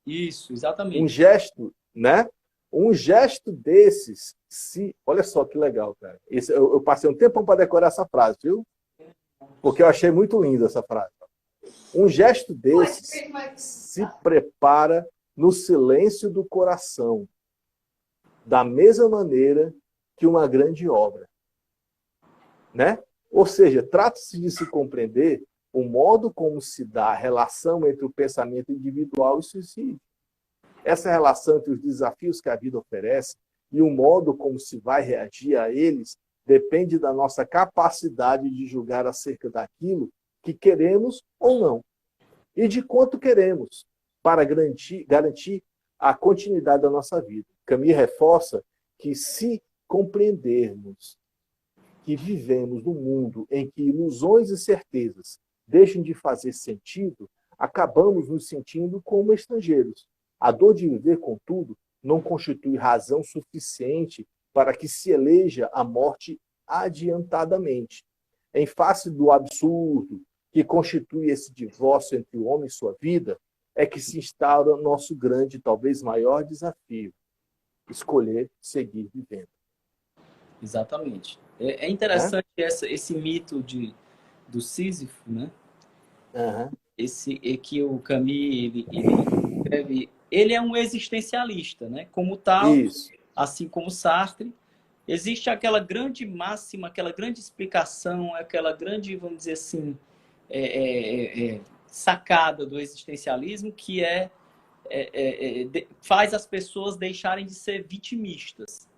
Isso, Um exatamente. gesto, né? Um gesto desses, se, olha só que legal, cara. Eu passei um tempão para decorar essa frase, viu? Porque eu achei muito linda essa frase. Um gesto desses se prepara no silêncio do coração, da mesma maneira que uma grande obra, né? Ou seja, trata-se de se compreender o modo como se dá a relação entre o pensamento individual e o suicídio. Essa relação entre os desafios que a vida oferece e o modo como se vai reagir a eles depende da nossa capacidade de julgar acerca daquilo que queremos ou não e de quanto queremos para garantir a continuidade da nossa vida. Camille reforça que se compreendermos que vivemos num mundo em que ilusões e certezas deixam de fazer sentido, acabamos nos sentindo como estrangeiros. A dor de viver, contudo, não constitui razão suficiente para que se eleja a morte adiantadamente. Em face do absurdo que constitui esse divórcio entre o homem e sua vida, é que se instaura nosso grande, talvez maior desafio: escolher seguir vivendo. Exatamente. É Né? interessante esse mito do Sísifo, né? Uhum. Esse é que o Camus ele escreve. Ele é um existencialista, né? Como tal, Isso. assim como Sartre, existe aquela grande máxima, aquela grande explicação, aquela grande, vamos dizer assim, sacada do existencialismo que faz as pessoas deixarem de ser vitimistas.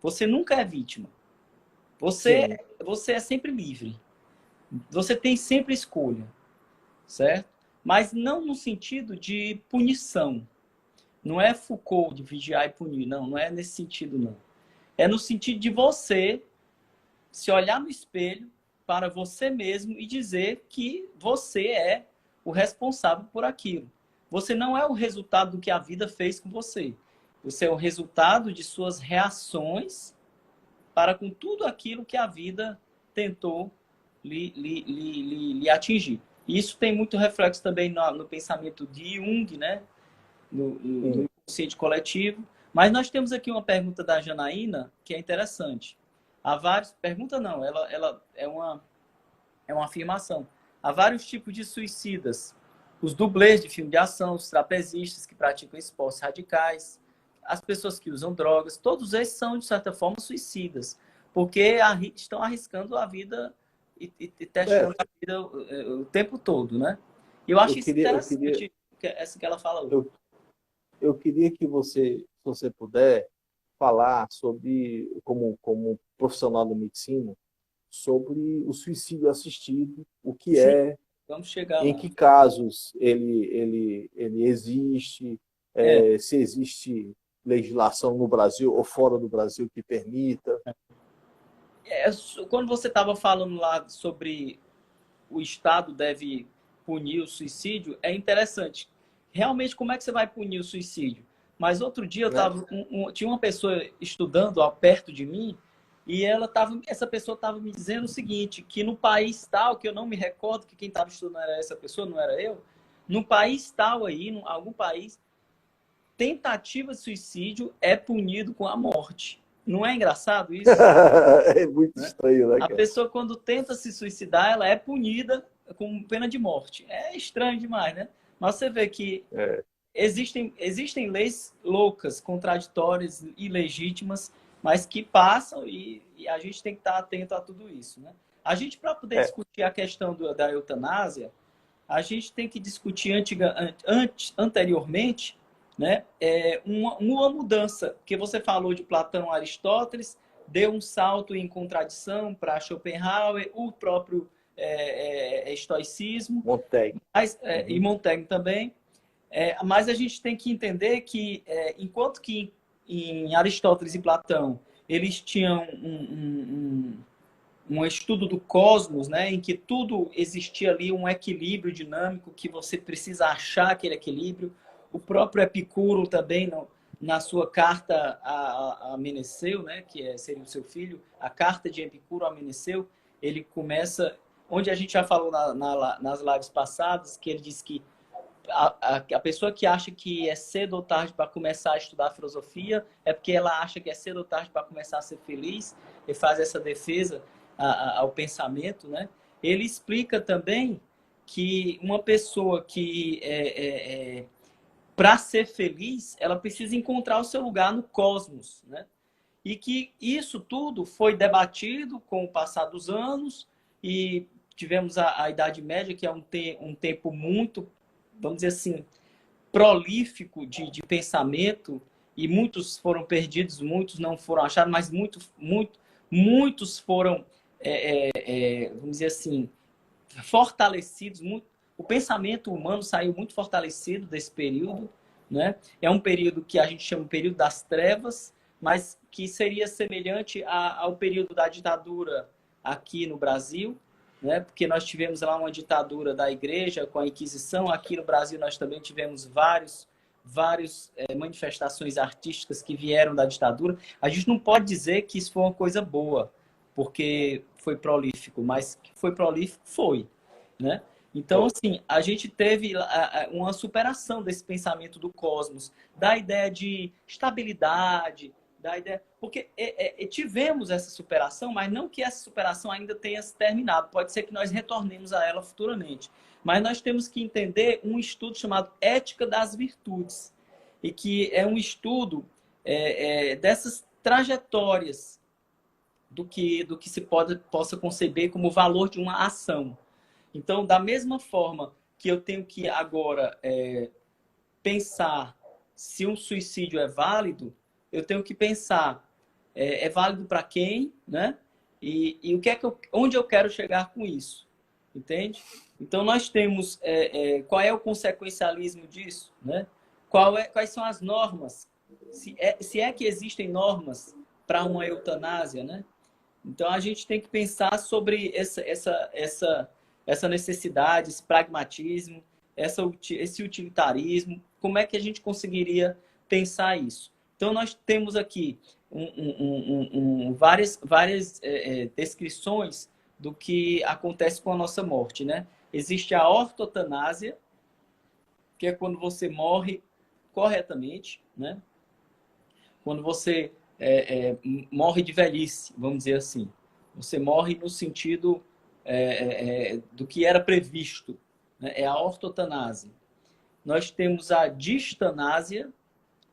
Você nunca é vítima. Você, Sim. você é sempre livre. Você tem sempre escolha, certo? Mas não no sentido de punição. Não é Foucault de vigiar e punir, não. Não é nesse sentido, não. É no sentido de você se olhar no espelho para você mesmo e dizer que você é o responsável por aquilo. Você não é o resultado do que a vida fez com você. Você é o resultado de suas reações para com tudo aquilo que a vida tentou lhe atingir. E isso tem muito reflexo também no pensamento de Jung, né? No Sim. inconsciente coletivo. Mas nós temos aqui uma pergunta da Janaína que é interessante. Há vários... Pergunta não, ela é uma afirmação. Há vários tipos de suicidas. Os dublês de filme de ação, os trapezistas que praticam esportes radicais, as pessoas que usam drogas, todos esses são, de certa forma, suicidas, porque estão arriscando a vida e testando É, a vida o tempo todo, né? E eu acho eu isso queria, eu queria, interessante, essa que ela falou. eu, eu queria que você, se você puder, falar sobre, como profissional da medicina, sobre o suicídio assistido, o que Sim, é, vamos chegar em lá. que casos ele existe, É, se existe legislação no Brasil ou fora do Brasil que permita. quando você estava falando lá sobre o Estado deve punir o suicídio, é interessante. Realmente, como é que você vai punir o suicídio? Mas outro dia eu Né? tava, tinha uma pessoa estudando ó, perto de mim e essa pessoa estava me dizendo o seguinte, que no país tal, que eu não me recordo que quem estava estudando era essa pessoa, não era eu, no país tal aí, em algum país, tentativa de suicídio é punido com a morte. Não é engraçado isso? É muito Né? estranho, né, A cara? pessoa, quando tenta se suicidar, ela é punida com pena de morte. É estranho demais, né? Mas você vê que É, existem leis loucas, contraditórias, ilegítimas, mas que passam e a gente tem que estar atento a tudo isso, né? A gente, para poder é, discutir a questão da eutanásia, a gente tem que discutir anteriormente, né, uma mudança, porque você falou de Platão, Aristóteles, deu um salto em contradição para Schopenhauer, o próprio estoicismo, Montaigne. e Uhum. Montaigne também. Mas a gente tem que entender que, enquanto que em Aristóteles e Platão eles tinham um estudo do cosmos, né, em que tudo existia ali um equilíbrio dinâmico que você precisa achar aquele equilíbrio. O próprio Epicuro também, na sua carta a Meneceu, né, seria o seu filho, a carta de Epicuro a Meneceu, ele começa, onde a gente já falou nas lives passadas, que ele diz que a pessoa que acha que é cedo ou tarde para começar a estudar filosofia é porque ela acha que é cedo ou tarde para começar a ser feliz e faz essa defesa ao pensamento, né? Ele explica também que uma pessoa que para ser feliz, ela precisa encontrar o seu lugar no cosmos, né? E que isso tudo foi debatido com o passar dos anos e tivemos a Idade Média, que é um tempo muito, vamos dizer assim, prolífico de pensamento, e muitos foram perdidos, muitos não foram achados, mas muitos foram, vamos dizer assim, fortalecidos. O pensamento humano saiu muito fortalecido desse período, né? É um período que a gente chama de período das trevas, mas que seria semelhante ao período da ditadura aqui no Brasil, né? Porque nós tivemos lá uma ditadura da igreja com a Inquisição. Aqui no Brasil nós também tivemos várias manifestações artísticas que vieram da ditadura. A gente não pode dizer que isso foi uma coisa boa, porque foi prolífico, mas que foi prolífico, foi, né? Então, assim, a gente teve uma superação desse pensamento do cosmos, da ideia de estabilidade, da ideia... Porque tivemos essa superação, mas não que essa superação ainda tenha se terminado. Pode ser que nós retornemos a ela futuramente. Mas nós temos que entender um estudo chamado Ética das Virtudes, e que é um estudo dessas trajetórias do que se possa conceber como valor de uma ação. Então, da mesma forma que eu tenho que agora pensar se um suicídio é válido, eu tenho que pensar é válido para quem, né? E o que é que onde eu quero chegar com isso, entende? Então, nós temos qual é o consequencialismo disso, né? Quais são as normas? Se é que existem normas para uma eutanásia, né? Então, a gente tem que pensar sobre essa necessidade, esse pragmatismo, esse utilitarismo. Como é que a gente conseguiria pensar isso? Então, nós temos aqui várias descrições do que acontece com a nossa morte, né? Existe a ortotanásia, que é quando você morre corretamente, né? Quando você morre de velhice, vamos dizer assim. Você morre no sentido do que era previsto, né? É a ortotanásia. Nós temos a distanásia,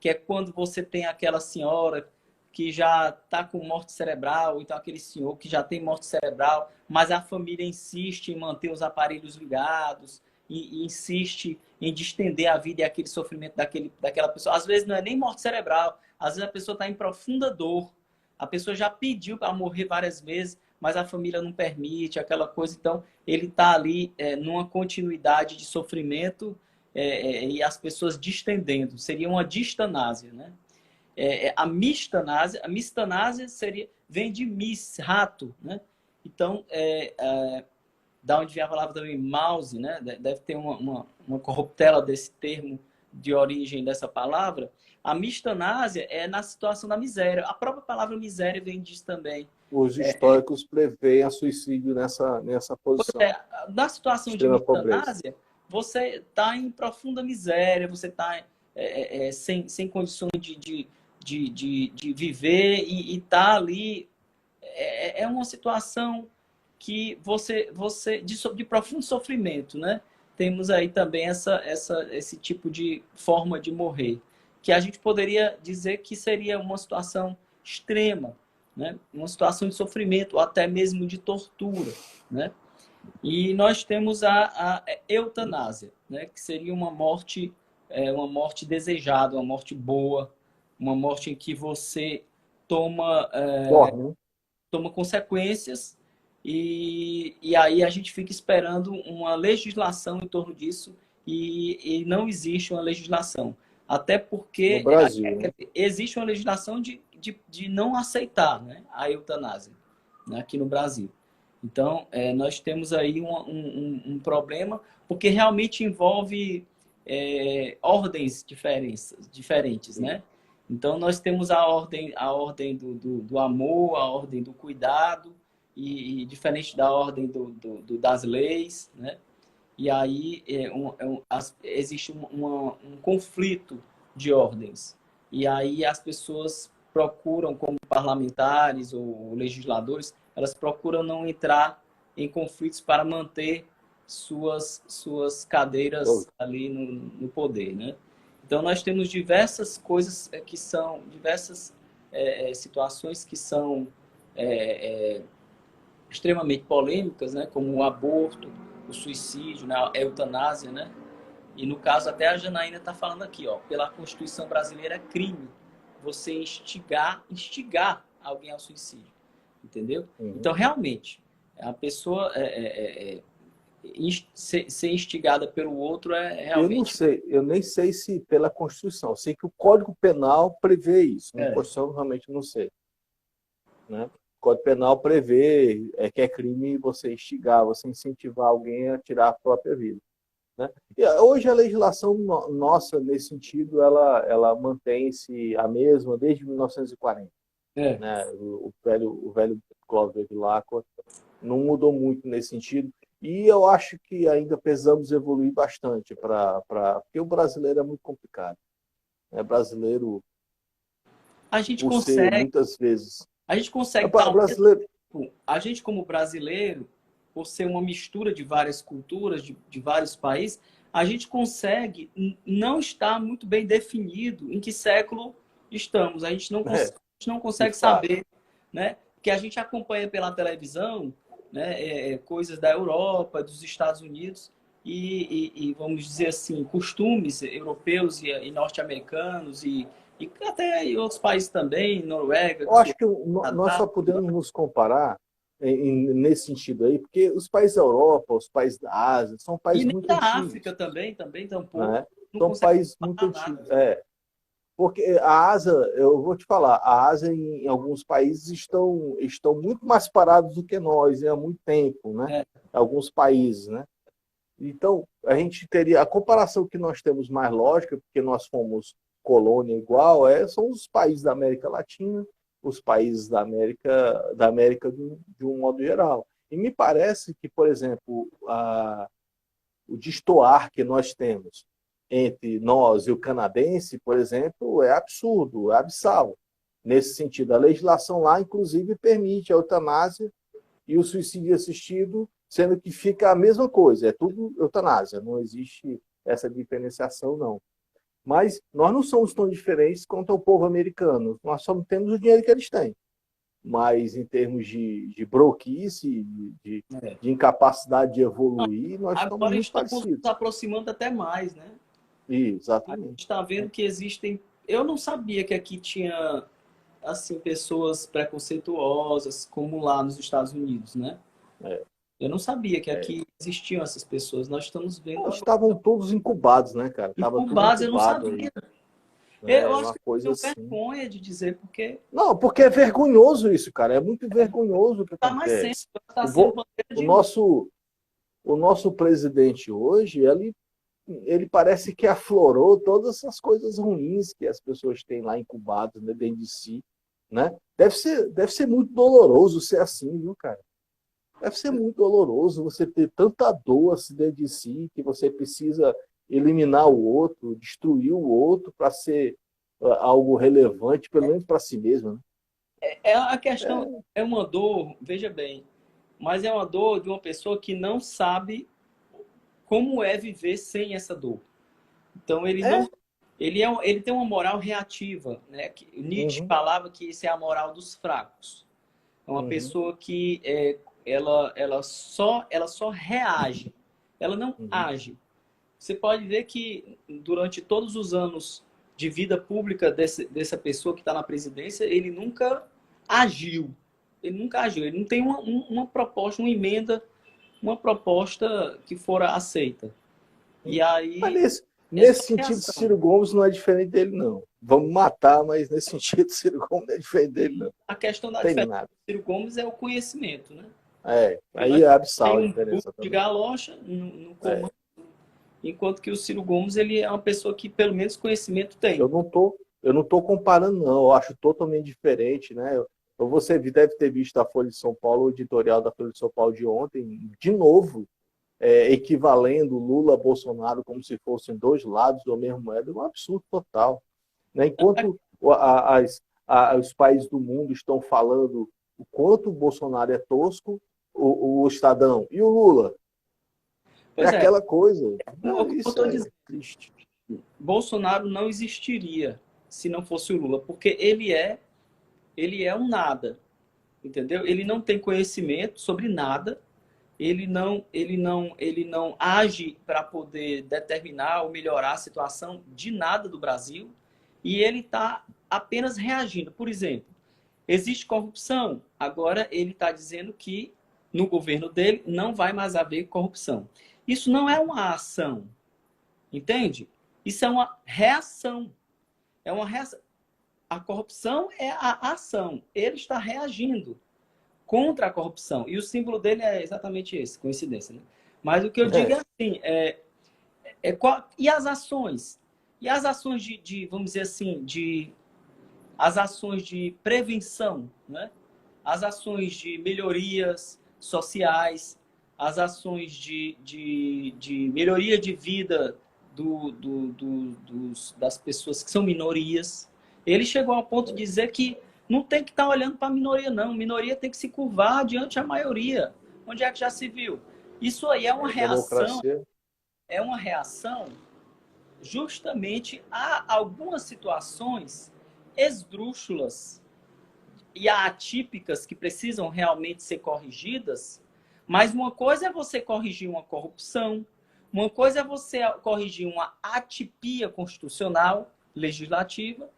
que é quando você tem aquela senhora que já está com morte cerebral, ou então aquele senhor que já tem morte cerebral, mas a família insiste em manter os aparelhos ligados e insiste em distender a vida e aquele sofrimento daquela pessoa. Às vezes não é nem morte cerebral, às vezes a pessoa está em profunda dor, a pessoa já pediu para morrer várias vezes, mas a família não permite, aquela coisa. Então, ele está ali numa continuidade de sofrimento e as pessoas distendendo. Seria uma distanásia, né? A mistanásia vem de mis, rato, né? Então, da onde vem a palavra também mouse, né? Deve ter uma corruptela desse termo de origem dessa palavra. A mistanásia é na situação da miséria. A própria palavra miséria vem disso também. Os históricos preveem a suicídio nessa posição. Na situação de mistanásia, você está em profunda miséria, você está sem condições de viver e está ali. É uma situação que de profundo sofrimento, né? Temos aí também esse tipo de forma de morrer, que a gente poderia dizer que seria uma situação extrema, né? Uma situação de sofrimento, ou até mesmo de tortura, né? E nós temos a eutanásia, né? Que seria uma morte desejada, uma morte boa, uma morte em que você toma consequências e aí a gente fica esperando uma legislação em torno disso e não existe uma legislação. Até porque no Brasil, existe uma legislação de não aceitar, né, a eutanásia, né, aqui no Brasil. Então, nós temos aí um problema, porque realmente envolve ordens diferentes, né? Então, nós temos a ordem do amor, a ordem do cuidado, e diferente da ordem das leis, né? e aí existe um conflito de ordens. E aí as pessoas procuram, como parlamentares ou legisladores, elas procuram não entrar em conflitos para manter suas cadeiras ali no poder, né? Então, nós temos diversas coisas que são, diversas situações que são extremamente polêmicas, né? Como o aborto, o suicídio, né? A eutanásia, né? E no caso, até a Janaína está falando aqui, ó, pela Constituição brasileira é crime você instigar alguém ao suicídio, entendeu? Uhum. Então, realmente, a pessoa ser instigada pelo outro Eu não realmente... sei, eu nem sei se pela Constituição. Eu sei que o Código Penal prevê isso. Na Constituição, realmente não sei. Né? O Código Penal prevê que é crime você instigar, você incentivar alguém a tirar a própria vida. Né? E hoje a legislação nossa, nesse sentido, ela mantém-se a mesma desde 1940. Né? O velho Clóvis Bevilacqua não mudou muito nesse sentido. E eu acho que ainda precisamos evoluir bastante, porque o brasileiro é muito complicado. O brasileiro, A gente por ser consegue, muitas vezes... a gente consegue estar brasileiro... A gente, como brasileiro, por ser uma mistura de várias culturas, de vários países, a gente consegue não estar muito bem definido em que século estamos. A gente não consegue saber, né? Porque a gente acompanha pela televisão, né, coisas da Europa, dos Estados Unidos, e vamos dizer assim, costumes europeus e norte-americanos, e até em outros países também, Noruega, Eu acho que nós só podemos nos comparar nesse sentido aí, porque os países da Europa, os países da Ásia, são e países nem muito da antigos. África também tampouco, Né? não São consegue países muito falar antigos. nada. Porque a Ásia, eu vou te falar, a Ásia em alguns países estão muito mais parados do que nós há muito tempo, né? Alguns países, né? Então, a gente teria a comparação que nós temos mais lógica, porque nós fomos colônia igual, são os países da América Latina, os países da América de um modo geral. E me parece que, por exemplo, o destoar que nós temos entre nós e o canadense, por exemplo, é absurdo, é abissal. Nesse sentido, a legislação lá, inclusive, permite a eutanásia e o suicídio assistido, sendo que fica a mesma coisa, é tudo eutanásia, não existe essa diferenciação, não. Mas nós não somos tão diferentes quanto o povo americano, nós só temos o dinheiro que eles têm. Mas em termos de broquice, de incapacidade de evoluir, nós estamos Agora muito estamos nos parecidos. aproximando até mais, né? A gente Exatamente. está vendo que existem... Eu não sabia que aqui tinha, assim, pessoas preconceituosas, como lá nos Estados Unidos, né? É, Eu não sabia que é. aqui existiam essas pessoas. Nós estamos vendo agora. Estavam todos incubados, né, cara? E Tava por tudo base eu não incubado aí. sabia. Eu É acho uma que coisa eu tenho assim. vergonha de dizer, porque Não, porque é vergonhoso isso, cara. É muito vergonhoso o que está mais sendo, acontece. está O, sendo vo- bandeira o de luta. nosso, o nosso presidente hoje, ele parece que aflorou todas essas coisas ruins que as pessoas têm lá incubadas, né, dentro de si, né? Deve ser muito doloroso ser assim, viu, cara? Deve ser muito doloroso você ter tanta dor assim dentro de si que você precisa eliminar o outro, destruir o outro para ser algo relevante, pelo menos para si mesmo, né? A questão é uma dor, veja bem, mas é uma dor de uma pessoa que não sabe como é viver sem essa dor. Então ele É. não, ele tem uma moral reativa, né? Nietzsche Uhum, falava que isso é a moral dos fracos. É uma uhum, pessoa que ela só reage, ela não uhum. age. Você pode ver que durante todos os anos de vida pública dessa pessoa que está na presidência, ele nunca agiu. Ele nunca agiu. Ele não tem uma proposta, uma emenda, uma proposta que fora aceita. E Mas aí é só nesse sentido, reação. Ciro Gomes não é diferente dele, não. Vamos matar, mas nesse sentido, Ciro Gomes não é diferente dele, não. A questão da Tem diferença nada. do Ciro Gomes é o conhecimento, né? É, Porque nós aí é tem abissal a um burro diferença de também. galocha no É. comando, enquanto que o Ciro Gomes ele é uma pessoa que pelo menos conhecimento tem. Eu não tô comparando, não. Eu acho totalmente diferente, né? Você deve ter visto a Folha de São Paulo, o editorial da Folha de São Paulo de ontem, de novo. equivalendo Lula a Bolsonaro como se fossem dois lados da mesma moeda, é um absurdo total. Né? Enquanto os países do mundo estão falando o quanto o Bolsonaro é tosco, o Estadão, e o Lula? É Pois é, aquela coisa. o que eu Isso estou é dizendo, triste. Bolsonaro não existiria se não fosse o Lula, porque ele é um nada, entendeu? Ele não tem conhecimento sobre nada, ele não age para poder determinar ou melhorar a situação de nada do Brasil, e ele está apenas reagindo. Por exemplo, existe corrupção, agora ele está dizendo que no governo dele não vai mais haver corrupção. Isso não é uma ação, entende? Isso é uma reação. É uma reação. A corrupção é a ação. Ele está reagindo contra a corrupção. E o símbolo dele é exatamente esse, coincidência, né? Mas o que eu digo é assim, e as ações? E as ações vamos dizer assim, as ações de prevenção, né? As ações de melhorias sociais, as ações de melhoria de vida das pessoas que são minorias. Ele chegou ao ponto de dizer que não tem que estar olhando para a minoria, não. A minoria tem que se curvar diante da maioria. Onde é que já se viu? Isso aí Democracia. é uma reação justamente a algumas situações esdrúxulas e atípicas que precisam realmente ser corrigidas, mas uma coisa é você corrigir uma corrupção, uma coisa é você corrigir uma atipia constitucional, legislativa,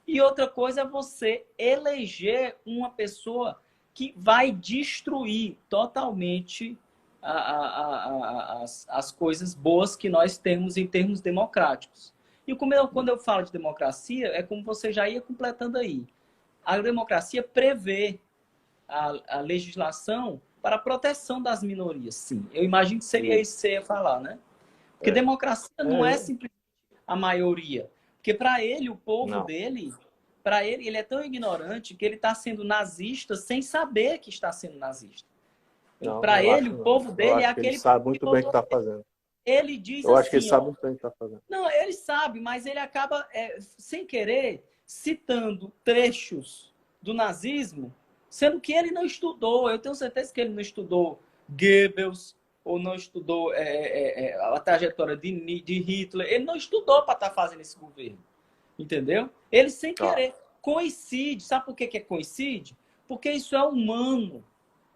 e outra coisa é você eleger uma pessoa que vai destruir totalmente as coisas boas que nós temos em termos democráticos. E quando eu falo de democracia, é como você já ia completando aí. A democracia prevê a legislação para a proteção das minorias, sim. Eu imagino que seria isso que você ia falar, né? Porque democracia não é simplesmente a maioria. Porque para ele, o povo dele, para ele é tão ignorante que ele está sendo nazista sem saber que está sendo nazista. Para ele, o povo dele é aquele... Ele sabe muito bem o que está fazendo. Ele diz Eu acho que ele assim, sabe muito bem o que está fazendo. Não, ele sabe, mas ele acaba, sem querer, citando trechos do nazismo, sendo que ele não estudou. Eu tenho certeza que ele não estudou Goebbels, ou não estudou a trajetória de Hitler. Ele não estudou para estar fazendo esse governo. Entendeu? Ele, sem querer, coincide. Sabe por que coincide? Porque isso é humano.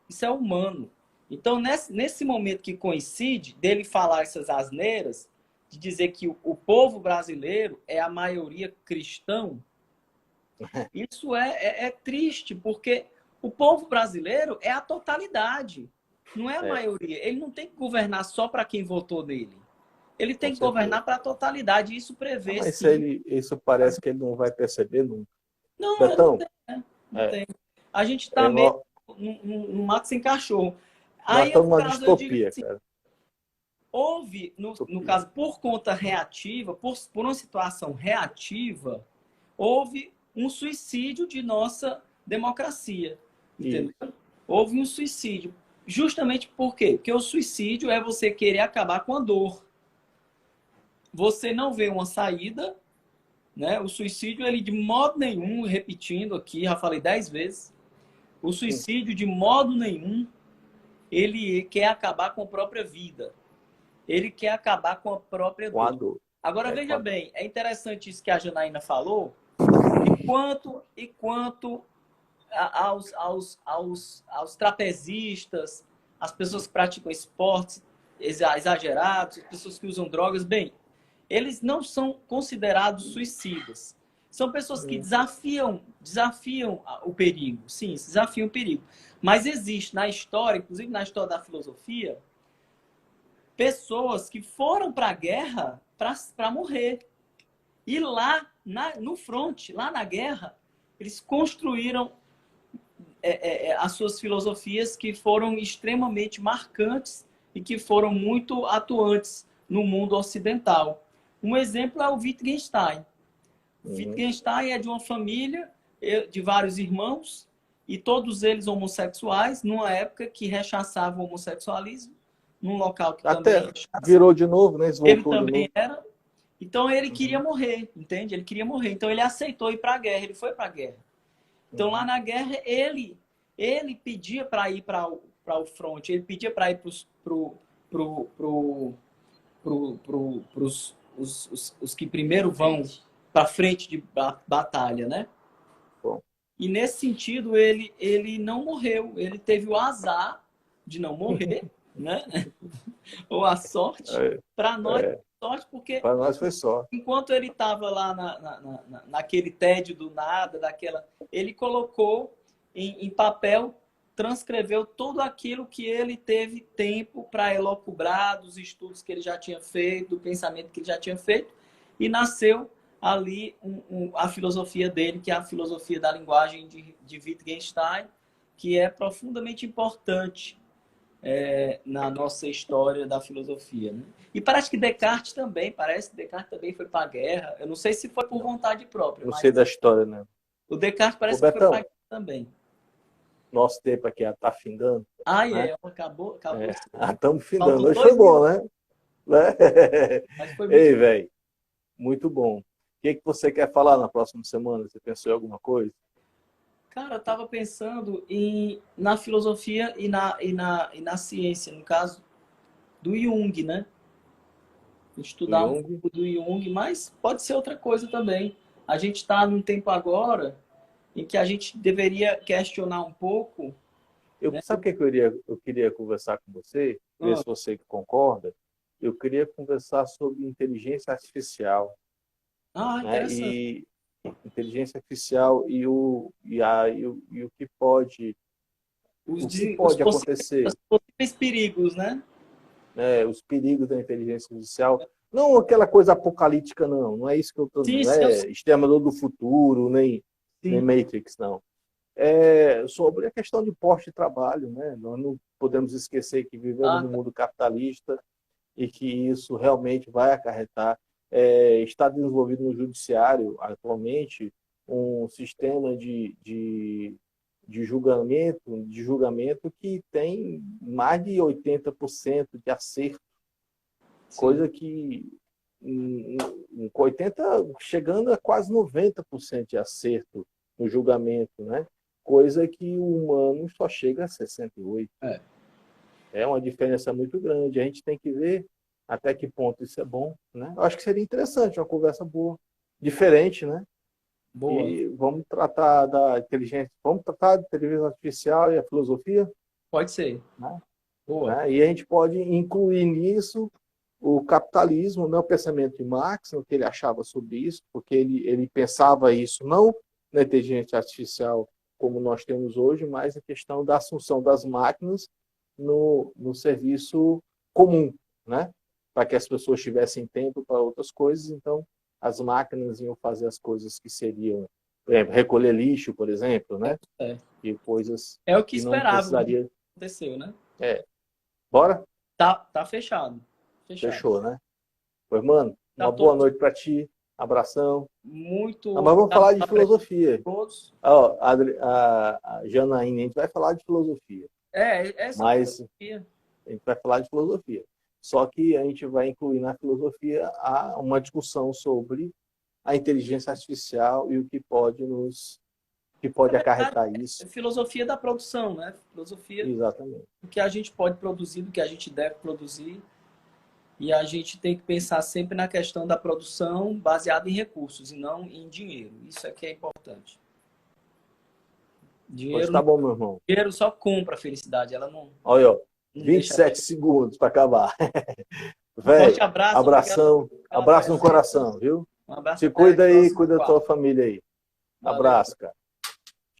Isso é humano. Então, nesse momento que coincide, dele falar essas asneiras, de dizer que o povo brasileiro é a maioria cristão, isso é triste, porque o povo brasileiro é a totalidade, não é a maioria. Ele não tem que governar só para quem votou nele. Ele tem que governar para a totalidade, e isso prevê, mas sim. isso parece que ele não vai perceber nunca. Não, Betão, não tem. A gente está meio no mato sem cachorro. Nós Aí, estamos no numa caso, eu digo distopia, assim, cara. houve, no caso, por conta reativa, por uma situação reativa, houve um suicídio de nossa democracia. Entendeu? Houve um suicídio. Justamente por quê? Porque o suicídio é você querer acabar com a dor. Você não vê uma saída, né? O suicídio, ele de modo nenhum, repetindo aqui, já falei 10 vezes, o suicídio de modo nenhum, ele quer acabar com a própria vida. Ele quer acabar com a própria dor. Agora, veja bem, é interessante isso que a Janaína falou, e quanto aos trapezistas, as pessoas que praticam esportes exagerados, as pessoas que usam drogas, bem, eles não são considerados suicidas. São pessoas que desafiam o perigo. Sim, desafiam o perigo. Mas existe na história, inclusive na história da filosofia, pessoas que foram para a guerra para morrer. E lá, no fronte, lá na guerra, eles construíram as suas filosofias que foram extremamente marcantes e que foram muito atuantes no mundo ocidental. Um exemplo é o Wittgenstein. Wittgenstein é de uma família de vários irmãos e todos eles homossexuais, numa época que rechaçava o homossexualismo. num local que Até também virou de novo, né? ele Voltou de também novo. era. Então ele queria morrer, entende? Ele queria morrer. Então ele aceitou ir para a guerra, ele foi para a guerra. Então lá na guerra ele pedia para ir para o front, ele pedia para ir para os que primeiro vão para frente de batalha, né? Bom, E nesse sentido ele não morreu, ele teve o azar de não morrer, né? Ou a sorte. é, Para nós, é, sorte porque para nós foi só. enquanto ele estava lá naquele tédio do nada, ele colocou em papel, transcreveu tudo aquilo que ele teve tempo para elocubrar, dos estudos que ele já tinha feito, do pensamento que ele já tinha feito, e nasceu ali a filosofia dele, que é a filosofia da linguagem de Wittgenstein, que é profundamente importante na nossa história da filosofia. Né? E parece que Descartes também foi para a guerra. Eu não sei se foi por vontade própria, Não mas sei da história, né? o Descartes Ô, parece que foi para a Betão, guerra também. nosso tempo aqui está findando, né? Acabou. Estamos findando. Faltam Hoje foi 2 bom, minutos, né? Né? mas foi muito Ei, bom. velho, muito bom. O que você quer falar na próxima semana? Você pensou em alguma coisa? Cara, eu estava pensando na filosofia e na ciência, no caso do Jung, né? Do Estudar um Jung? pouco do Jung, mas pode ser outra coisa também. A gente está num tempo agora em que a gente deveria questionar um pouco, né? Sabe o que eu queria conversar com você? Ver Ah, se você concorda. Eu queria conversar sobre inteligência artificial, né? interessante. E inteligência artificial e o que pode, Os, o que de- os pode os acontecer, possíveis perigos, né? né? Os perigos da inteligência artificial. Não aquela coisa apocalíptica, não. Não é isso que eu estou. Sim, Não sim, é Exterminador do Futuro, nem sim. Matrix, não. É sobre a questão de posto de trabalho, né? Nós não podemos esquecer que vivemos Ah, num mundo capitalista e que isso realmente vai acarretar. Está desenvolvido no judiciário atualmente um sistema de julgamento que tem mais de 80% de acerto, sim. coisa que 80, chegando a quase 90% de acerto no julgamento, né? Coisa que o humano só chega a 68. É, É uma diferença muito grande. A gente tem que ver até que ponto isso é bom, né? Eu acho que seria interessante, uma conversa boa, diferente, né? boa. E vamos tratar da inteligência, vamos tratar da inteligência artificial e a filosofia, Pode ser. né? Boa. Né? E a gente pode incluir nisso o capitalismo, né? O pensamento de Marx, o que ele achava sobre isso, porque ele pensava isso não na inteligência artificial como nós temos hoje, mas a questão da assunção das máquinas no serviço comum, né? Para que as pessoas tivessem tempo para outras coisas, então as máquinas iam fazer as coisas que seriam, por exemplo, recolher lixo, por exemplo, né? É. E coisas É o que que não esperava, o que precisaria. aconteceu, né? Bora? Tá fechado. Fechado. Fechou, né? Pois, mano, Tá uma boa todos noite para ti. Abração. muito Ah, mas vamos obrigado falar de pela presença filosofia. de todos. Ó, a Janaína, a gente vai falar de filosofia. É sobre Mas filosofia. a gente vai falar de filosofia. Só que a gente vai incluir na filosofia uma discussão sobre a inteligência artificial e o que Na pode verdade, acarretar é isso. filosofia da produção, né? Filosofia Exatamente. do que a gente pode produzir, do que a gente deve produzir. E a gente tem que pensar sempre na questão da produção baseada em recursos e não em dinheiro. Isso é que é importante. Pois Dinheiro, tá bom, meu irmão. dinheiro só compra a felicidade, ela Olha, ó, não deixa. 27 segundos para acabar. Um forte Velho, abraço, obrigado abração, pela abraço no presença. coração, viu? Um abraço Se até o cuida aí, próximo cuida da tua quarto. família aí. Valeu. Abraço, cara.